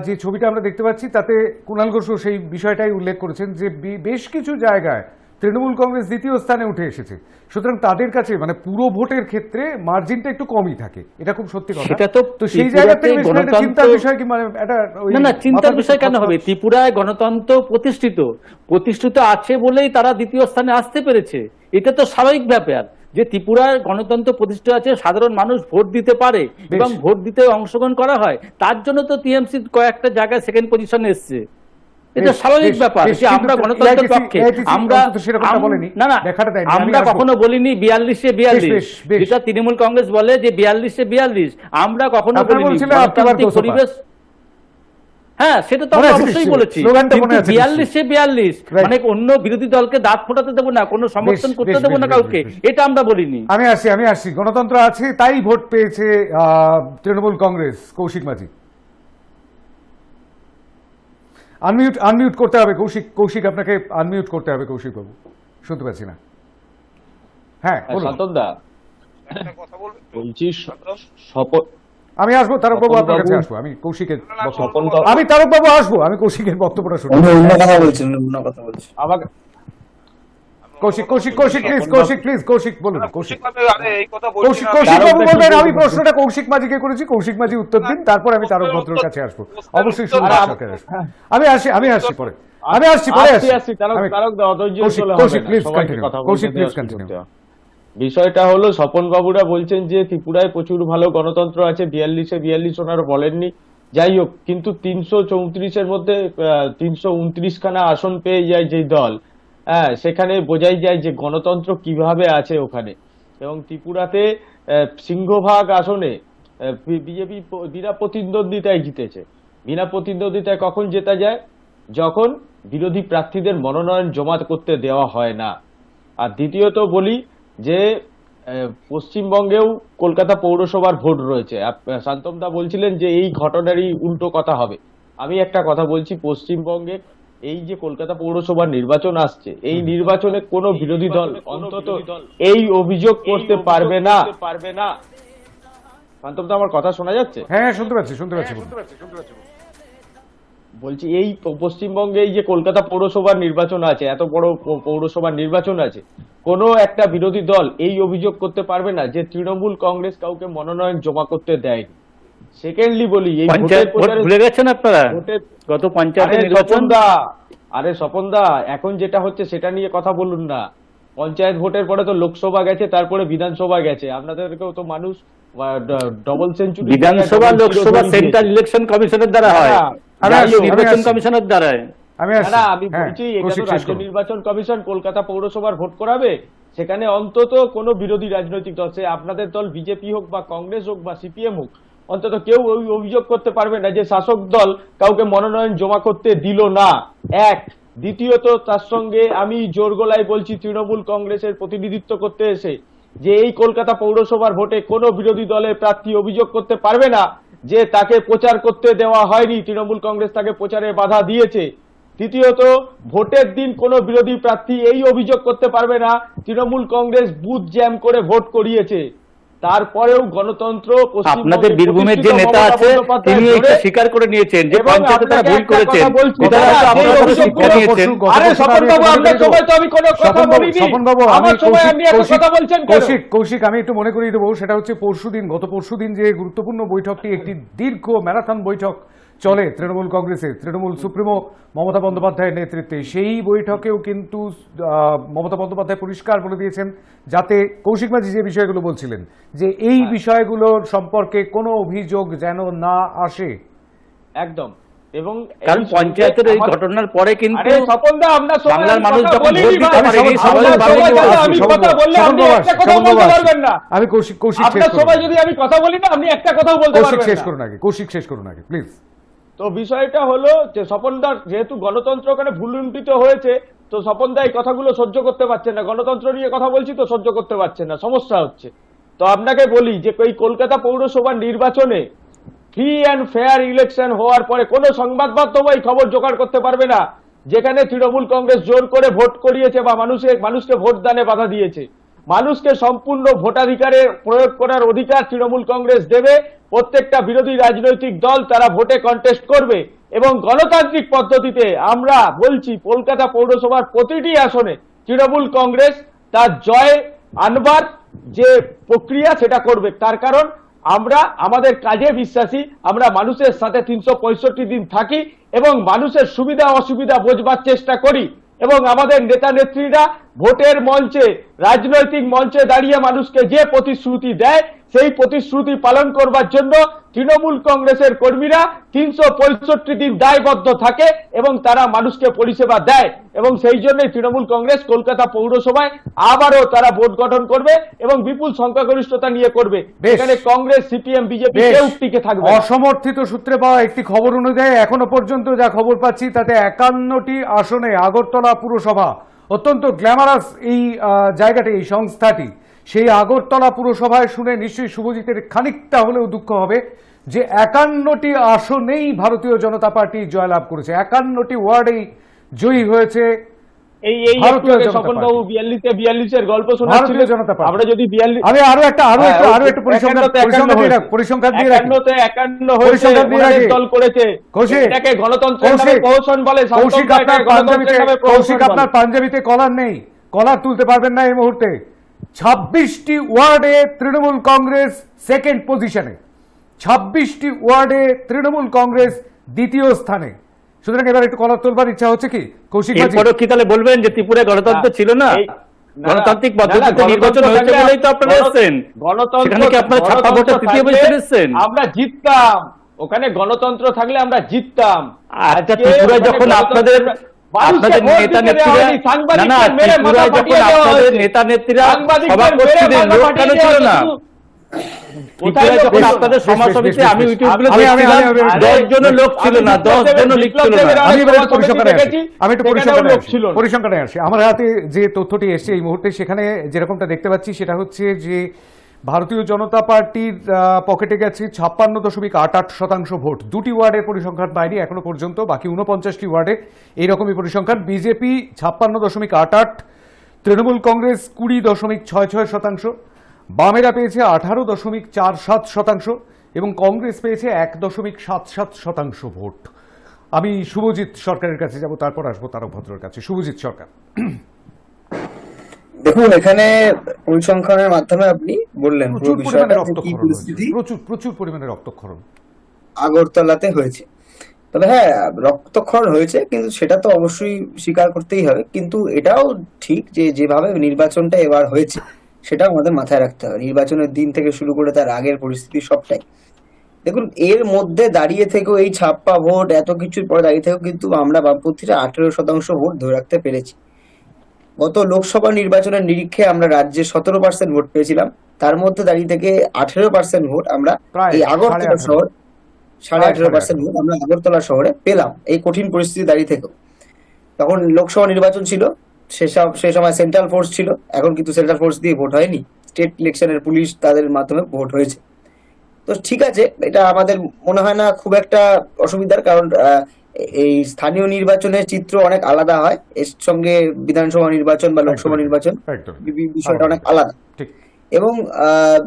যে ছবিটা আমরা দেখতে পাচ্ছি তাতে কুণাল ঘোষও সেই বিষয়টাই উল্লেখ করেছেন যে বেশ কিছু জায়গায় তৃণমূল কংগ্রেস দ্বিতীয় স্থানে উঠে এসেছে। সুতরাং তাদের কাছে মানে পুরো ভোটের ক্ষেত্রে মার্জিনটা একটু কমই থাকে, এটা খুব সত্যি কথা। তো সেই জায়গা থেকে চিন্তার বিষয় কি? মানে না, চিন্তার বিষয় কেন হবে? ত্রিপুরায় গণতন্ত্র প্রতিষ্ঠিত আছে বলেই তারা দ্বিতীয় স্থানে আসতে পেরেছে, এটা তো স্বাভাবিক ব্যাপার। যে ত্রিপুরার গণতন্ত্র প্রতিষ্ঠা আছে, সাধারণ মানুষ ভোট দিতে পারে এবং ভোট দিতে অংশগ্রহণ করা হয়, তার জন্য তো টিএমসি কয়েকটা জায়গায় সেকেন্ড পজিশনে এসছে। এটা স্বাভাবিক ব্যাপার যে আমরা গণতন্ত্রের পক্ষে, আমরা না না আমরা কখনো বলিনি 42-42, যেটা তৃণমূল কংগ্রেস বলে যে 42-42, আমরা কখনো বলিনি গণতান্ত্রিক পরিবেশ। হ্যাঁ, সেটা তো আমরা অবশ্যই বলেছি, 42-42 মানে অন্য বিরোধী দলকে দাঁত ফোটাতে দেবো না, কোনো সমর্থন করতে দেবো না কাউকে, এটা আমরা বলিনি। আমি আসছি গণতন্ত্র আছে তাই ভোট পেয়েছে তৃণমূল কংগ্রেস। কৌশিক মাঝি আনমিউট করতে হবে। কৌশিক আপনাকে আনমিউট করতে হবে। কৌশিক বাবু শুনতে পাচ্ছি না। হ্যাঁ শান্তনদা কথা বলবেন বলছি, আমি আসবো তারকবাবু, আপনার কাছে আসবো। আমি কৌশিকের আমি তারকবাবু আসবো, আমি কৌশিকের বক্তব্যটা শুনবো। অন্য কথা বলছেন, অন্য কথা বলছেন আমাকে কৌশিক বলুন। কৌশিক এই কথা বলছি না। কৌশিক বাবু বলবেন, আমি প্রশ্নটা কৌশিক মাঝিকে করেছি, কৌশিক মাঝি উত্তর দিন, তারপর আমি তারক ভদ্রের কাছে আসবো। অবশ্যই সরকার আসবো। আমি আসছি পরে। বিষয়টা হলো, স্বপন বাবুরা বলছেন যে ত্রিপুরায় প্রচুর ভালো গণতন্ত্র আছে, 42 ওনারা বলেননি। যাই হোক, কিন্তু 334-এর মধ্যে 329 খানা আসন পেয়ে যায় যে দল, হ্যাঁ, সেখানে বোঝাই যায় যে গণতন্ত্র কিভাবে আছে ওখানে। এবং ত্রিপুরাতে সিংহভাগ আসনে বিজেপি বিনা প্রতিদ্বন্দ্বিতায় জিতেছে। বিনা প্রতিদ্বন্দ্বিতায় কখন জেতা যায়? যখন বিরোধী প্রার্থীদের মনোনয়ন জমা করতে দেওয়া হয় না। আর দ্বিতীয়ত বলি যে পশ্চিমবঙ্গেও কলকাতা পৌরসভার ভোট রয়েছে। শান্তমদা বলছিলেন যে এই ঘটনারই উল্টো কথা হবে। আমি একটা কথা বলছি, পশ্চিমবঙ্গে এই যে কলকাতা পৌরসভার নির্বাচন আসছে, এই নির্বাচনে কোনো বিরোধী দল অন্তত এই অভিযোগ করতে পারবে না। শান্তমদা, আমার কথা শোনা যাচ্ছে? হ্যাঁ, শুনতে পাচ্ছি। বলছি, এই পশ্চিমবঙ্গে এই যে কলকাতা পৌরসভার নির্বাচন আছে, এত বড় পৌরসভার নির্বাচন আছে, কোনো একটা বিরোধী দল এই অভিযোগ করতে পারবে না যে তৃণমূল কংগ্রেস কাউকে মনোনয়ন জমা করতে দেয়নি। সেকেন্ডলি বলি, এই ভুলে গেছেন আপনারা গত পঞ্চায়েত নির্বাচন। আরে স্বপনদা, এখন যেটা হচ্ছে সেটা নিয়ে কথা বলুন না। পঞ্চায়েত ভোটের পরে তো লোকসভা গেছে, তারপরে বিধানসভা গেছে। আপনাদেরকেও তো মানুষ ডবল সেঞ্চুরি, বিধানসভা লোকসভা সেন্ট্রাল ইলেকশন কমিশনের দ্বারা হয়, নির্বাচন কমিশনের দ্বারা। আমি বলছি, এটা তো রাজ্য নির্বাচন কমিশন কলকাতা পৌরসভার ভোট করাবে, সেখানে অন্তত কোনো বিরোধী রাজনৈতিক দল, সে আপনাদের দল বিজেপি হোক বা কংগ্রেস হোক বা সিপিএম হোক, অন্তত কেউ ওই অভিযোগ করতে পারবে না যে শাসক দল কাউকে মনোনয়ন জমা করতে দিল না। এক, দ্বিতীয়ত তার সঙ্গে আমি জোর গলায় বলছি, তৃণমূল কংগ্রেসের প্রতিনিধিত্ব করতে এসে যে এই কলকাতা পৌরসভার ভোটে কোনো বিরোধী দলের প্রার্থী অভিযোগ করতে পারবে না যে তাকে প্রচার করতে দেওয়া হয়নি, তৃণমূল কংগ্রেস তাকে প্রচারে বাধা দিয়েছে। তৃতীয়ত, ভোটের দিন কোনো বিরোধী প্রার্থী এই অভিযোগ করতে পারবে না তৃণমূল কংগ্রেস বুথ জ্যাম করে ভোট করিয়েছে। তারপরেও গণতন্ত্র, আপনাদের বীরভূমের যে নেতা আছে তিনি এটা স্বীকার করে নিয়েছেন যে পঞ্চায়েতে তারা ভুল করেছেন। কৌশিক, আমি একটু মনে করিয়ে দেবো, সেটা হচ্ছে গত পরশুদিন যে গুরুত্বপূর্ণ বৈঠকটি, একটি দীর্ঘ ম্যারাথন বৈঠক চলে তৃণমূল কংগ্রেসে, তৃণমূল সুপ্রিমো মমতা বন্দ্যোপাধ্যায়ের নেতৃত্বে। সেই বৈঠকেও কিন্তু মমতা বন্দ্যোপাধ্যায় পরিষ্কার বলে দিয়েছেন, যাতে কৌশিক মাঝি যে বিষয়গুলো বলছিলেন, যে এই বিষয়গুলোর সম্পর্কে কোনো অভিযোগ যেন না আসে। একদম। এবং কারণ পঞ্চায়েতের এই ঘটনার পরে কিন্তু বাংলার মানুষ যখন ভোট দিতে পারেনি, আমি কৌশিক যদি আমি কথা বলি না, আপনি একটা কথাও বলতে পারবেন না। কৌশিক শেষ করুন আগে প্লিজ। তো বিষয়টা হলো যে স্বপনদার যেহেতু গণতন্ত্র ওখানে ভুলুণ্ঠিত হয়েছে, তো স্বপনদা এই কথাগুলো সহ্য করতে পারছে না। গণতন্ত্র নিয়ে কথা বলছি তো সহ্য করতে পারছে না, সমস্যা হচ্ছে। তো আপনাকে বলি যে এই কলকাতা পৌরসভার নির্বাচনে ফ্রি অ্যান্ড ফেয়ার ইলেকশন হওয়ার পরে কোনো সংবাদ মাধ্যম এই খবর জোগাড় করতে পারবে না যেখানে তৃণমূল কংগ্রেস জোর করে ভোট করিয়েছে বা মানুষকে ভোট দানে বাধা দিয়েছে। মানুষকে সম্পূর্ণ ভোটাধিকারে প্রয়োগ করার অধিকার তৃণমূল কংগ্রেস দেবে। প্রত্যেকটা বিরোধী রাজনৈতিক দল তারা ভোটে কন্টেস্ট করবে এবং গণতান্ত্রিক পদ্ধতিতে আমরা বলছি কলকাতা পৌরসভার প্রতিটি আসনে তৃণমূল কংগ্রেস তার জয় আনবার যে প্রক্রিয়া সেটা করবে। তার কারণ আমরা আমাদের কাজে বিশ্বাসী, আমরা মানুষের সাথে 365 দিন থাকি এবং মানুষের সুবিধা অসুবিধা বোঝবার চেষ্টা করি। এবং আমাদের নেতা নেত্রীরা ভোটের মঞ্চে, রাজনৈতিক মঞ্চে দাঁড়িয়ে মানুষকে যে প্রতিশ্রুতি দেয়, সেই প্রতিশ্রুতি পালন করবার জন্য তৃণমূল কংগ্রেসের কর্মীরা 365 দিন দায়বদ্ধ থাকে এবং তারা মানুষকে পরিষেবা দেয়। এবং সেই জন্যই তৃণমূল কংগ্রেস কলকাতা পৌরসভায় আবারও তারা ভোট গঠন করবে এবং বিপুল সংখ্যাগরিষ্ঠতা নিয়ে করবে। বেশ। এখানে কংগ্রেস, সিপিএম, বিজেপি বেশ। কেউ টিকে থাকবে না। অসমর্থিত সূত্রে পাওয়া একটি খবর অনুযায়ী এখনো পর্যন্ত যা খবর পাচ্ছি তাতে 51টি আসনে আগরতলা পুরসভা, অত্যন্ত গ্ল্যামারাস এই জায়গাটি, এই সংস্থাটি, সেই আগরতলা পুরসভায় শুনে নিশ্চয়ই শুভজিতের খানিকটা হলেও দুঃখ হবে যে 51টি আসনেই ভারতীয় জনতা পার্টি জয়লাভ করেছে, 51টি ওয়ার্ডেই জয়ী হয়েছে এই ভারতীয় জনতা স্বপনবাবু পার্টি। 42 এর গল্প ভারতীয় শোনাচ্ছিলেন। জনতা পার্টি। আমরা যদি 42 আমি আরো একটু পরিসংখ্যান দিয়ে রাখি। 51 হয়েছে, পরিসংখ্যান দিয়ে রাখি। ওনাদের দল করেছে। কৌশিক, এটাকে গণতন্ত্রের নামে কৌশিক, প্রহসন বলে। কৌশিক আপনার পাঞ্জাবিতে, কৌশিক আপনার পাঞ্জাবিতে কলার নেই, কলার তুলতে পারবেন না এই মুহূর্তে। 26টি ওয়ার্ডে তৃণমূল কংগ্রেস সেকেন্ড পজিশনে, 26টি ওয়ার্ডে তৃণমূল কংগ্রেস দ্বিতীয় স্থানে। সুতরাং এবার একটু কলার তোলবার ইচ্ছা হচ্ছে কি কৌশিক ভাজি? এরপরও কি তাহলে বলবেন যে ত্রিপুরায় গণতন্ত্র ছিল না? গণতান্ত্রিক পদ্ধতিতে নির্বাচন হয়েছে বলেই তো আপনারা এসেছেন। সেখানে কি আপনারা ছাপ্পা ভোটে তৃতীয় পজিশনে এসেছেন? আমরা জিততাম, ওখানে গণতন্ত্র থাকলে আমরা জিততাম। আচ্ছা, ত্রিপুরায় যখন আপনাদের নেতা নেত্রীরা, না না, ত্রিপুরায় যখন আপনাদের নেতা নেত্রীরা সভা করছিলেন, লোক কেন ছিল না? ত্রিপুরায় যখন আপনাদের সমাজসমিতি, আমি ইউটিউব গুলো দেখছিলাম, 10 জনের লোক ছিল না, 10 জনের লিখ ছিল না। আমি এবার একটু পরিসংখ্যানে আসি। আমার হাতে যে তথ্যটি এসছে এই মুহূর্তে, সেখানে যেরকমটা দেখতে পাচ্ছি সেটা হচ্ছে যে ভারতীয় জনতা পার্টির পকেটে গেছে 56.88% ভোট। 2টি ওয়ার্ডের পরিসংখ্যান পায়নি এখনো পর্যন্ত, বাকি 49টি ওয়ার্ডে এইরকমই পরিসংখ্যান। বিজেপি 56.88, তৃণমূল কংগ্রেস 20.66%, বামেরা পেয়েছে 18.47% এবং কংগ্রেস পেয়েছে 1.77% ভোট। আমি শুভজিৎ সরকারের কাছে যাব, তারপর আসবো তারক ভদ্রের কাছে। শুভজিৎ সরকার, দেখুন এখানে পরিসংখ্যানের মাধ্যমে আপনি বললেন পুরো প্রচুর পরিমাণে বিষয়টা যে কি রক্তক্ষরণ পরিস্থিতি হয়েছে, প্রচুর পরিমাণে রক্তক্ষরণ আগরতলাতে হয়েছে। তবে হ্যাঁ, রক্তক্ষরণ হয়েছে, কিন্তু সেটা তো অবশ্যই স্বীকার করতেই হবে। কিন্তু এটাও ঠিক যে যেভাবে নির্বাচনটা এবার হয়েছে সেটা আমাদের মাথায় রাখতে হবে। নির্বাচনের দিন থেকে শুরু করে তার আগের পরিস্থিতি সবটাই দেখুন। এর মধ্যে দাঁড়িয়ে থেকেও, এই ছাপ্পা ভোট এত কিছুর পরে দাঁড়িয়ে থেকেও কিন্তু আমরা বামপন্থীরা 18% ভোট ধরে রাখতে পেরেছি। গত লোকসভা নির্বাচনের নিরীক্ষে আমরা রাজ্যে 17% ভোট পেয়েছিলাম, তার মধ্যে দাঁড়িয়ে থেকে 18% ভোট আমরা এই আগরতলা শহর, 18.5% ভোট আমরা আগরতলা শহরে পেলাম এই কঠিন পরিস্থিতি দাঁড়িয়ে থেকেও। তখন লোকসভা নির্বাচন ছিল, সে সময় সেন্ট্রাল ফোর্স ছিল, এখন কিন্তু সেন্ট্রাল ফোর্স দিয়ে ভোট হয়নি, স্টেট ইলেকশনের পুলিশ তাদের মাধ্যমে ভোট হয়েছে। তো ঠিক আছে, এটা আমাদের মনে হয় না খুব একটা অসুবিধার, কারণ এই স্থানীয় নির্বাচনের চিত্র অনেক আলাদা হয়, এর সঙ্গে বিধানসভা নির্বাচন বা লোকসভা নির্বাচন বিষয়টা অনেক আলাদা। এবং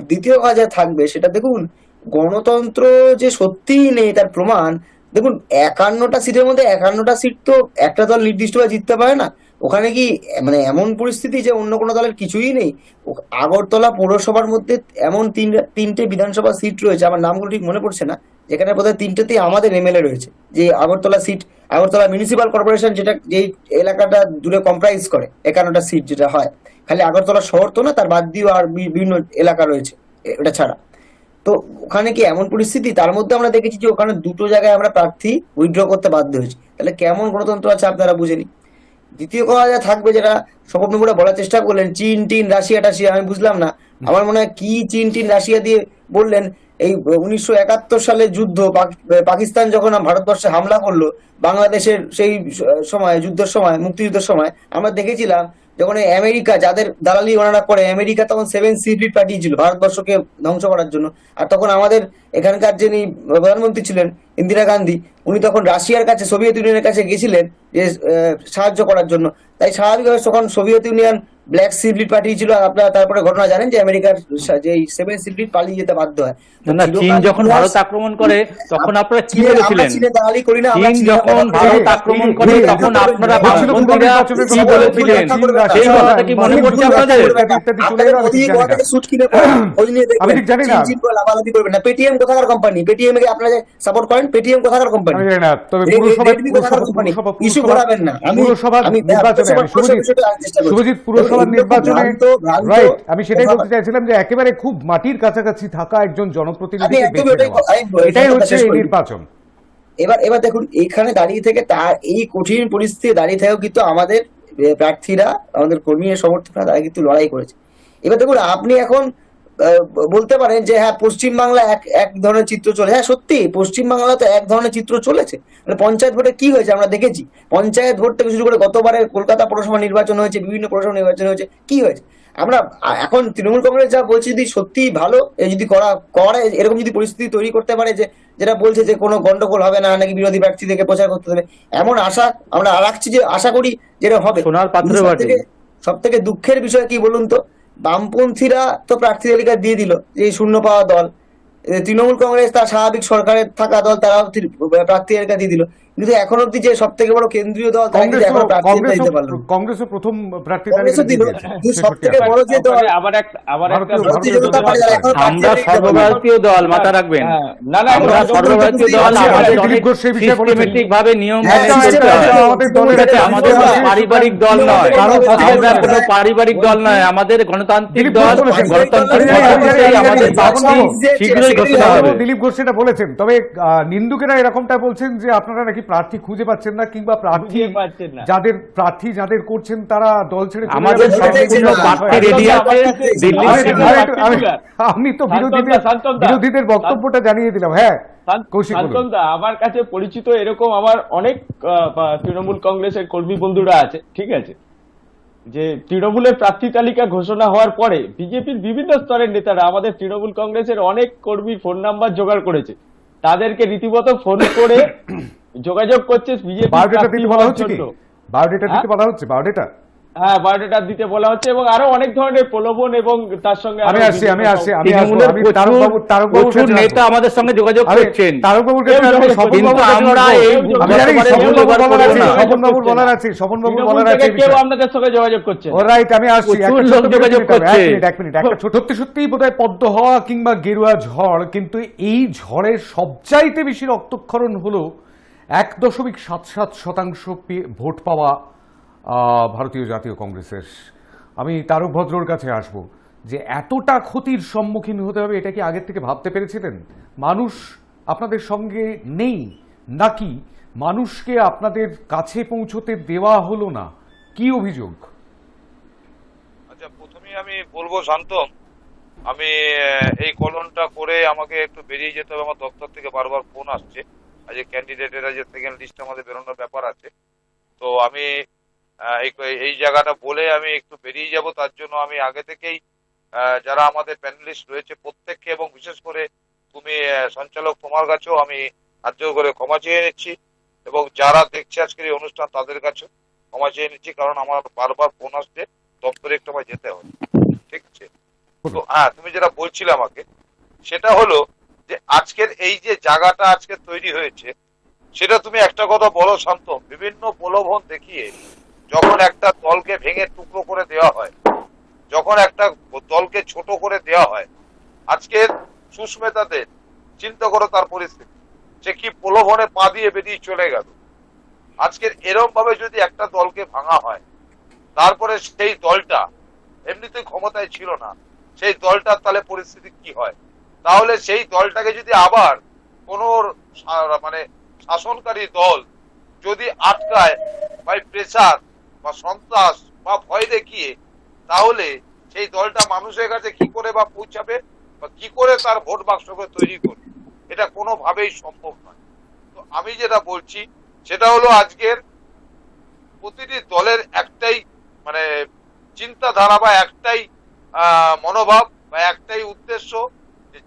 দ্বিতীয় কাজ যা থাকবে সেটা দেখুন, গণতন্ত্র যে সত্যিই নেই তার প্রমাণ দেখুন। 51টা সিটের মধ্যে 51টা সিট তো একটা দল নির্দিষ্টভাবে জিততে পারে না। ওখানে কি মানে এমন পরিস্থিতি যে অন্য কোনো দলের কিছুই নেই? আগরতলা পৌরসভার মধ্যে এমন তিনটে বিধানসভা সিট রয়েছে, আমার নামগুলো ঠিক মনে পড়ছে না, যেখানে বোধহয় 3টেতেই আমাদের এমএলএ রয়েছে। যে Agartala seat, Agartala municipal corporation, যেটা যেই এলাকাটা দূরে কম্প্রাইজ করে 51টা সিট যেটা হয়, খালি আগরতলা শহর তো না, তার বাদ দিয়েও আর বিভিন্ন এলাকা রয়েছে এটা ছাড়া। তো ওখানে কি এমন পরিস্থিতি? তার মধ্যে আমরা দেখেছি যে ওখানে 2টো জায়গায় আমরা প্রার্থী উইথড্র করতে বাধ্য হয়েছি। তাহলে কেমন গণতন্ত্র আছে আপনারা বুঝেনি। দ্বিতীয় কথা যা থাকবে, যেটা স্বপ্নপুরে বলার চেষ্টা করলেন, চীন টিন রাশিয়া টাশিয়া, আমি বুঝলাম না। আমার মনে হয় কি চীন টিন রাশিয়া দিয়ে বললেন, এই 1971 সালে যুদ্ধ, পাকিস্তান যখন ভারতবর্ষে হামলা করলো বাংলাদেশের সেই সময়, যুদ্ধের সময়, মুক্তিযুদ্ধের সময় আমরা দেখেছিলাম যখন আমেরিকা, যাদের দালালি ওনারা করে, আমেরিকা তখন 7C ফ্লিট পাঠিয়েছিল ভারতবর্ষকে ধ্বংস করার জন্য। আর তখন আমাদের এখানকার যিনি প্রধানমন্ত্রী ছিলেন ইন্দিরা গান্ধী, উনি তখন রাশিয়ার কাছে, সোভিয়েত ইউনিয়নের কাছে গেছিলেন যে সাহায্য করার জন্য। তাই স্বাভাবিকভাবে তখন সোভিয়েত ইউনিয়ন ব্ল্যাক সিভলিট পাঠিয়েছিল, আর আপনারা তারপরে ঘটনা জানেন যে আমেরিকার যে 7 সিভলিট পালিয়ে যেতে বাধ্য হয়। না, চীন যখন ভারত আক্রমণ করে তখন আপনারা কি বলেছিলেন? চীনে দালালি করি না, আমরা চীন চীনের যখন কথা ভারত বলি। আক্রমণ করে তখন আপনারা বলছিল বামপন্থীরা কি বলেছিলেন? সেই কথাটা কি মনে পড়ছে আপনাদের? আপনাদের মোদি গোয়া থেকে স্যুট কিনে পড়েন, খোঁজ নিয়ে দেখবেন। আমি ঠিক জানি না। চীন করে লাভালাভি করবেন না। পেটিএম কোথাকার কোম্পানি? পেটিএম কে আপনারা সাপোর্ট করেন, পেটিএম কোথাকার কোম্পানি? আমি জানি না, তবে ইস্যু করাবেন না। পুরসভার নির্বাচনে শুভজিৎ পুরসভার নির্বাচনে রাইট, আমি সেটাই বলতে চাইছিলাম যে একেবারে খুব মাটির কাছাকাছি থাকা একজন জনপ্রতিনিধিকে বেছে নেওয়া, এটাই হচ্ছে এই নির্বাচন। এবার দেখুন, এইখানে দাঁড়িয়ে থেকে তার এই কঠিন পরিস্থিতি দাঁড়িয়ে থেকেও কিন্তু আমাদের প্রার্থীরা, আমাদের কর্মী সমর্থকরা তারা কিন্তু লড়াই করেছে। এবার দেখুন, আপনি এখন বলতে পারেন যে হ্যাঁ পশ্চিমবাংলা এক ধরনের চিত্র চলে, হ্যাঁ সত্যি পশ্চিমবাংলা তো এক ধরনের চিত্র চলেছে। মানে পঞ্চায়েত ভোটে কি হয়েছে আমরা দেখেছি, পঞ্চায়েত ভোট থেকে শুরু করে গতবারে কলকাতা পৌরসভা নির্বাচন হয়েছে, বিভিন্ন পৌরসভা নির্বাচন হয়েছে, কি হয়েছে আমরা এখন তৃণমূল কংগ্রেস যা বলছে যদি সত্যি ভালো, যদি করে এরকম যদি পরিস্থিতি তৈরি করতে পারে যে যেটা বলছে যে কোনো গন্ডগোল হবে না, নাকি বিরোধী প্রার্থী থেকে প্রচার করতে দেবে, এমন আশা আমরা রাখছি, যে আশা করি যেটা হবে। সোনার পাত্রে বাটি। সব থেকে দুঃখের বিষয় কি বলুন তো, বামপন্থীরা তো প্রার্থী তালিকা দিয়ে দিল, যে শূন্য পাওয়া দল, তৃণমূল কংগ্রেস তার স্বাভাবিক সরকারের থাকা দল, তারাও প্রার্থী তালিকা দিয়ে দিল, কিন্তু এখন অব্দি যে সব থেকে বড় কেন্দ্রীয় দল কংগ্রেসও প্রথম প্রার্থী সব থেকে বড় যে দল আমরা সর্বভারতীয় দল, মাথা রাখবেন, আমরা সর্বভারতীয় দল, আমাদের সিস্টেমেটিক ভাবে নিয়ম মেনে চলতে হয়। আমাদের পারিবারিক দল নয়, আমরা কোনো পারিবারিক দল নয়, আমাদের গণতান্ত্রিক দল, গণতান্ত্রিক আমাদের শীঘ্রই ঘোষণা হবে। দিলীপ ঘোষ সেটা বলেছেন, তবে নিন্দুকেরা এরকমটা বলছেন যে আপনারা নাকি প্রার্থী খুঁজে পাচ্ছেন না, কিংবা প্রার্থী যাদের করছেন তারা দল ছেড়ে আমাদের সম্পূর্ণ প্রার্থী রেডি আছে। আমি তো বিরোধীদের বক্তব্যটা জানিয়ে দিলাম। হ্যাঁ কৌশিক, আমার কাছে পরিচিত এরকম আমার অনেক তৃণমূল কংগ্রেসের কর্মী বন্ধুরা আছে, ঠিক আছে, যে তৃণমূলের প্রার্থী তালিকা ঘোষণা হওয়ার পরে বিজেপির বিভিন্ন স্তরের নেতারা আমাদের তৃণমূল কংগ্রেসের অনেক কর্মীর ফোন নাম্বার জোগাড় করেছে, তাদেরকে রীতিমতো ফোন করে যোগাযোগ করছে বিজেপি। বায়োডেটা দিতে বলা হচ্ছে কি? বায়োডেটা দিতে বলা হচ্ছে? বায়োডেটা, হ্যাঁ বায়োডেটা দিতে বলা হচ্ছে, এবং আরো অনেক ধরনের প্রলোভন, এবং তার সঙ্গে প্রচুর নেতা আমাদের সঙ্গে যোগাযোগ করছেন। তারকবাবুর কেউ আপনাদের সঙ্গে যোগাযোগ করছে। আমি আসছি, সত্যি সত্যিই বোধহয় পদ্ম হওয়া কিংবা গেরুয়া ঝড়, কিন্তু এই ঝড়ের সবচাইতে বেশি রক্তক্ষরণ হলো 1.77% ভোট পাওয়া ভারতীয় জাতীয় কংগ্রেসের। আমি তারক ভদ্রর কাছে আসব, যে এতটা ক্ষতির সম্মুখীন হতে হবে এটা কি আগের থেকে ভাবতে পেরেছিলেন? মানুষ আপনাদের সঙ্গে নেই, নাকি মানুষকে আপনাদের কাছে পৌঁছতে দেওয়া হলো না? কি অভিযোগ? আচ্ছা, প্রথমে আমি বলবো শান্তম, আমি এই কলনটা করে আমাকে একটু বেরিয়ে যেতে হবে, আমার দপ্তর থেকে বারবার ফোন আসছে, আজ ক্যান্ডিডেটের যে সেকেন্ড লিস্ট আমাদের বেরোনোর ব্যাপার আছে, তো আমি এই জায়গাটা বলে আমি একটু বেরিয়ে যাব। তার জন্য আমি আগে থেকেই যারা আমাদের প্যানেলিস্ট রয়েছে প্রত্যেককে, এবং বিশেষ করে তুমি সঞ্চালক তোমার কাছেও আমি হাত জোড় করে ক্ষমা চেয়ে নিচ্ছি, এবং যারা দেখছে আজকের এই অনুষ্ঠান তাদের কাছেও ক্ষমা চেয়ে নিচ্ছি, কারণ আমার বারবার ফোন আসছে, দপ্তরে একটু আমায় যেতে হবে, ঠিক আছে? তো হ্যাঁ, তুমি যেটা বলছিলে আমাকে, সেটা হলো যে আজকের এই যে জায়গাটা আজকে তৈরি হয়েছে, সেটা তুমি একটা কথা বলো শান্ত, বিভিন্ন প্রলোভন দেখিয়ে যখন একটা দলকে ভেঙে টুকরো করে দেওয়া হয়, যখন একটা দলকে ছোট করে দেওয়া হয়, আজকের সুস্মিতাদের চিন্তা করো তার পরিস্থিতি, সে কি প্রলোভনে পা দিয়ে বেরিয়ে চলে গেল। আজকের এরকম ভাবে যদি একটা দলকে ভাঙা হয়, তারপরে সেই দলটা এমনিতেই ক্ষমতায় ছিল না, সেই দলটার তাহলে পরিস্থিতি কি হয়? তাহলে সেই দলটাকে যদি আবার কোন মানে শাসনকারী দল যদি আটকায় বা প্রেসার বা সন্ত্রাস বা ভয় দেখিয়ে, তাহলে সেই দলটা মানুষের কাছে কি করে বা পৌঁছাবে, বা কি করে তার ভোট বাক্সকে তৈরি করবে? এটা কোনোভাবেই সম্ভব নয়। তো আমি যেটা বলছি সেটা হলো, আজকের প্রতিটি দলের একটাই মানে চিন্তাধারা বা একটাই মনোভাব বা একটাই উদ্দেশ্য,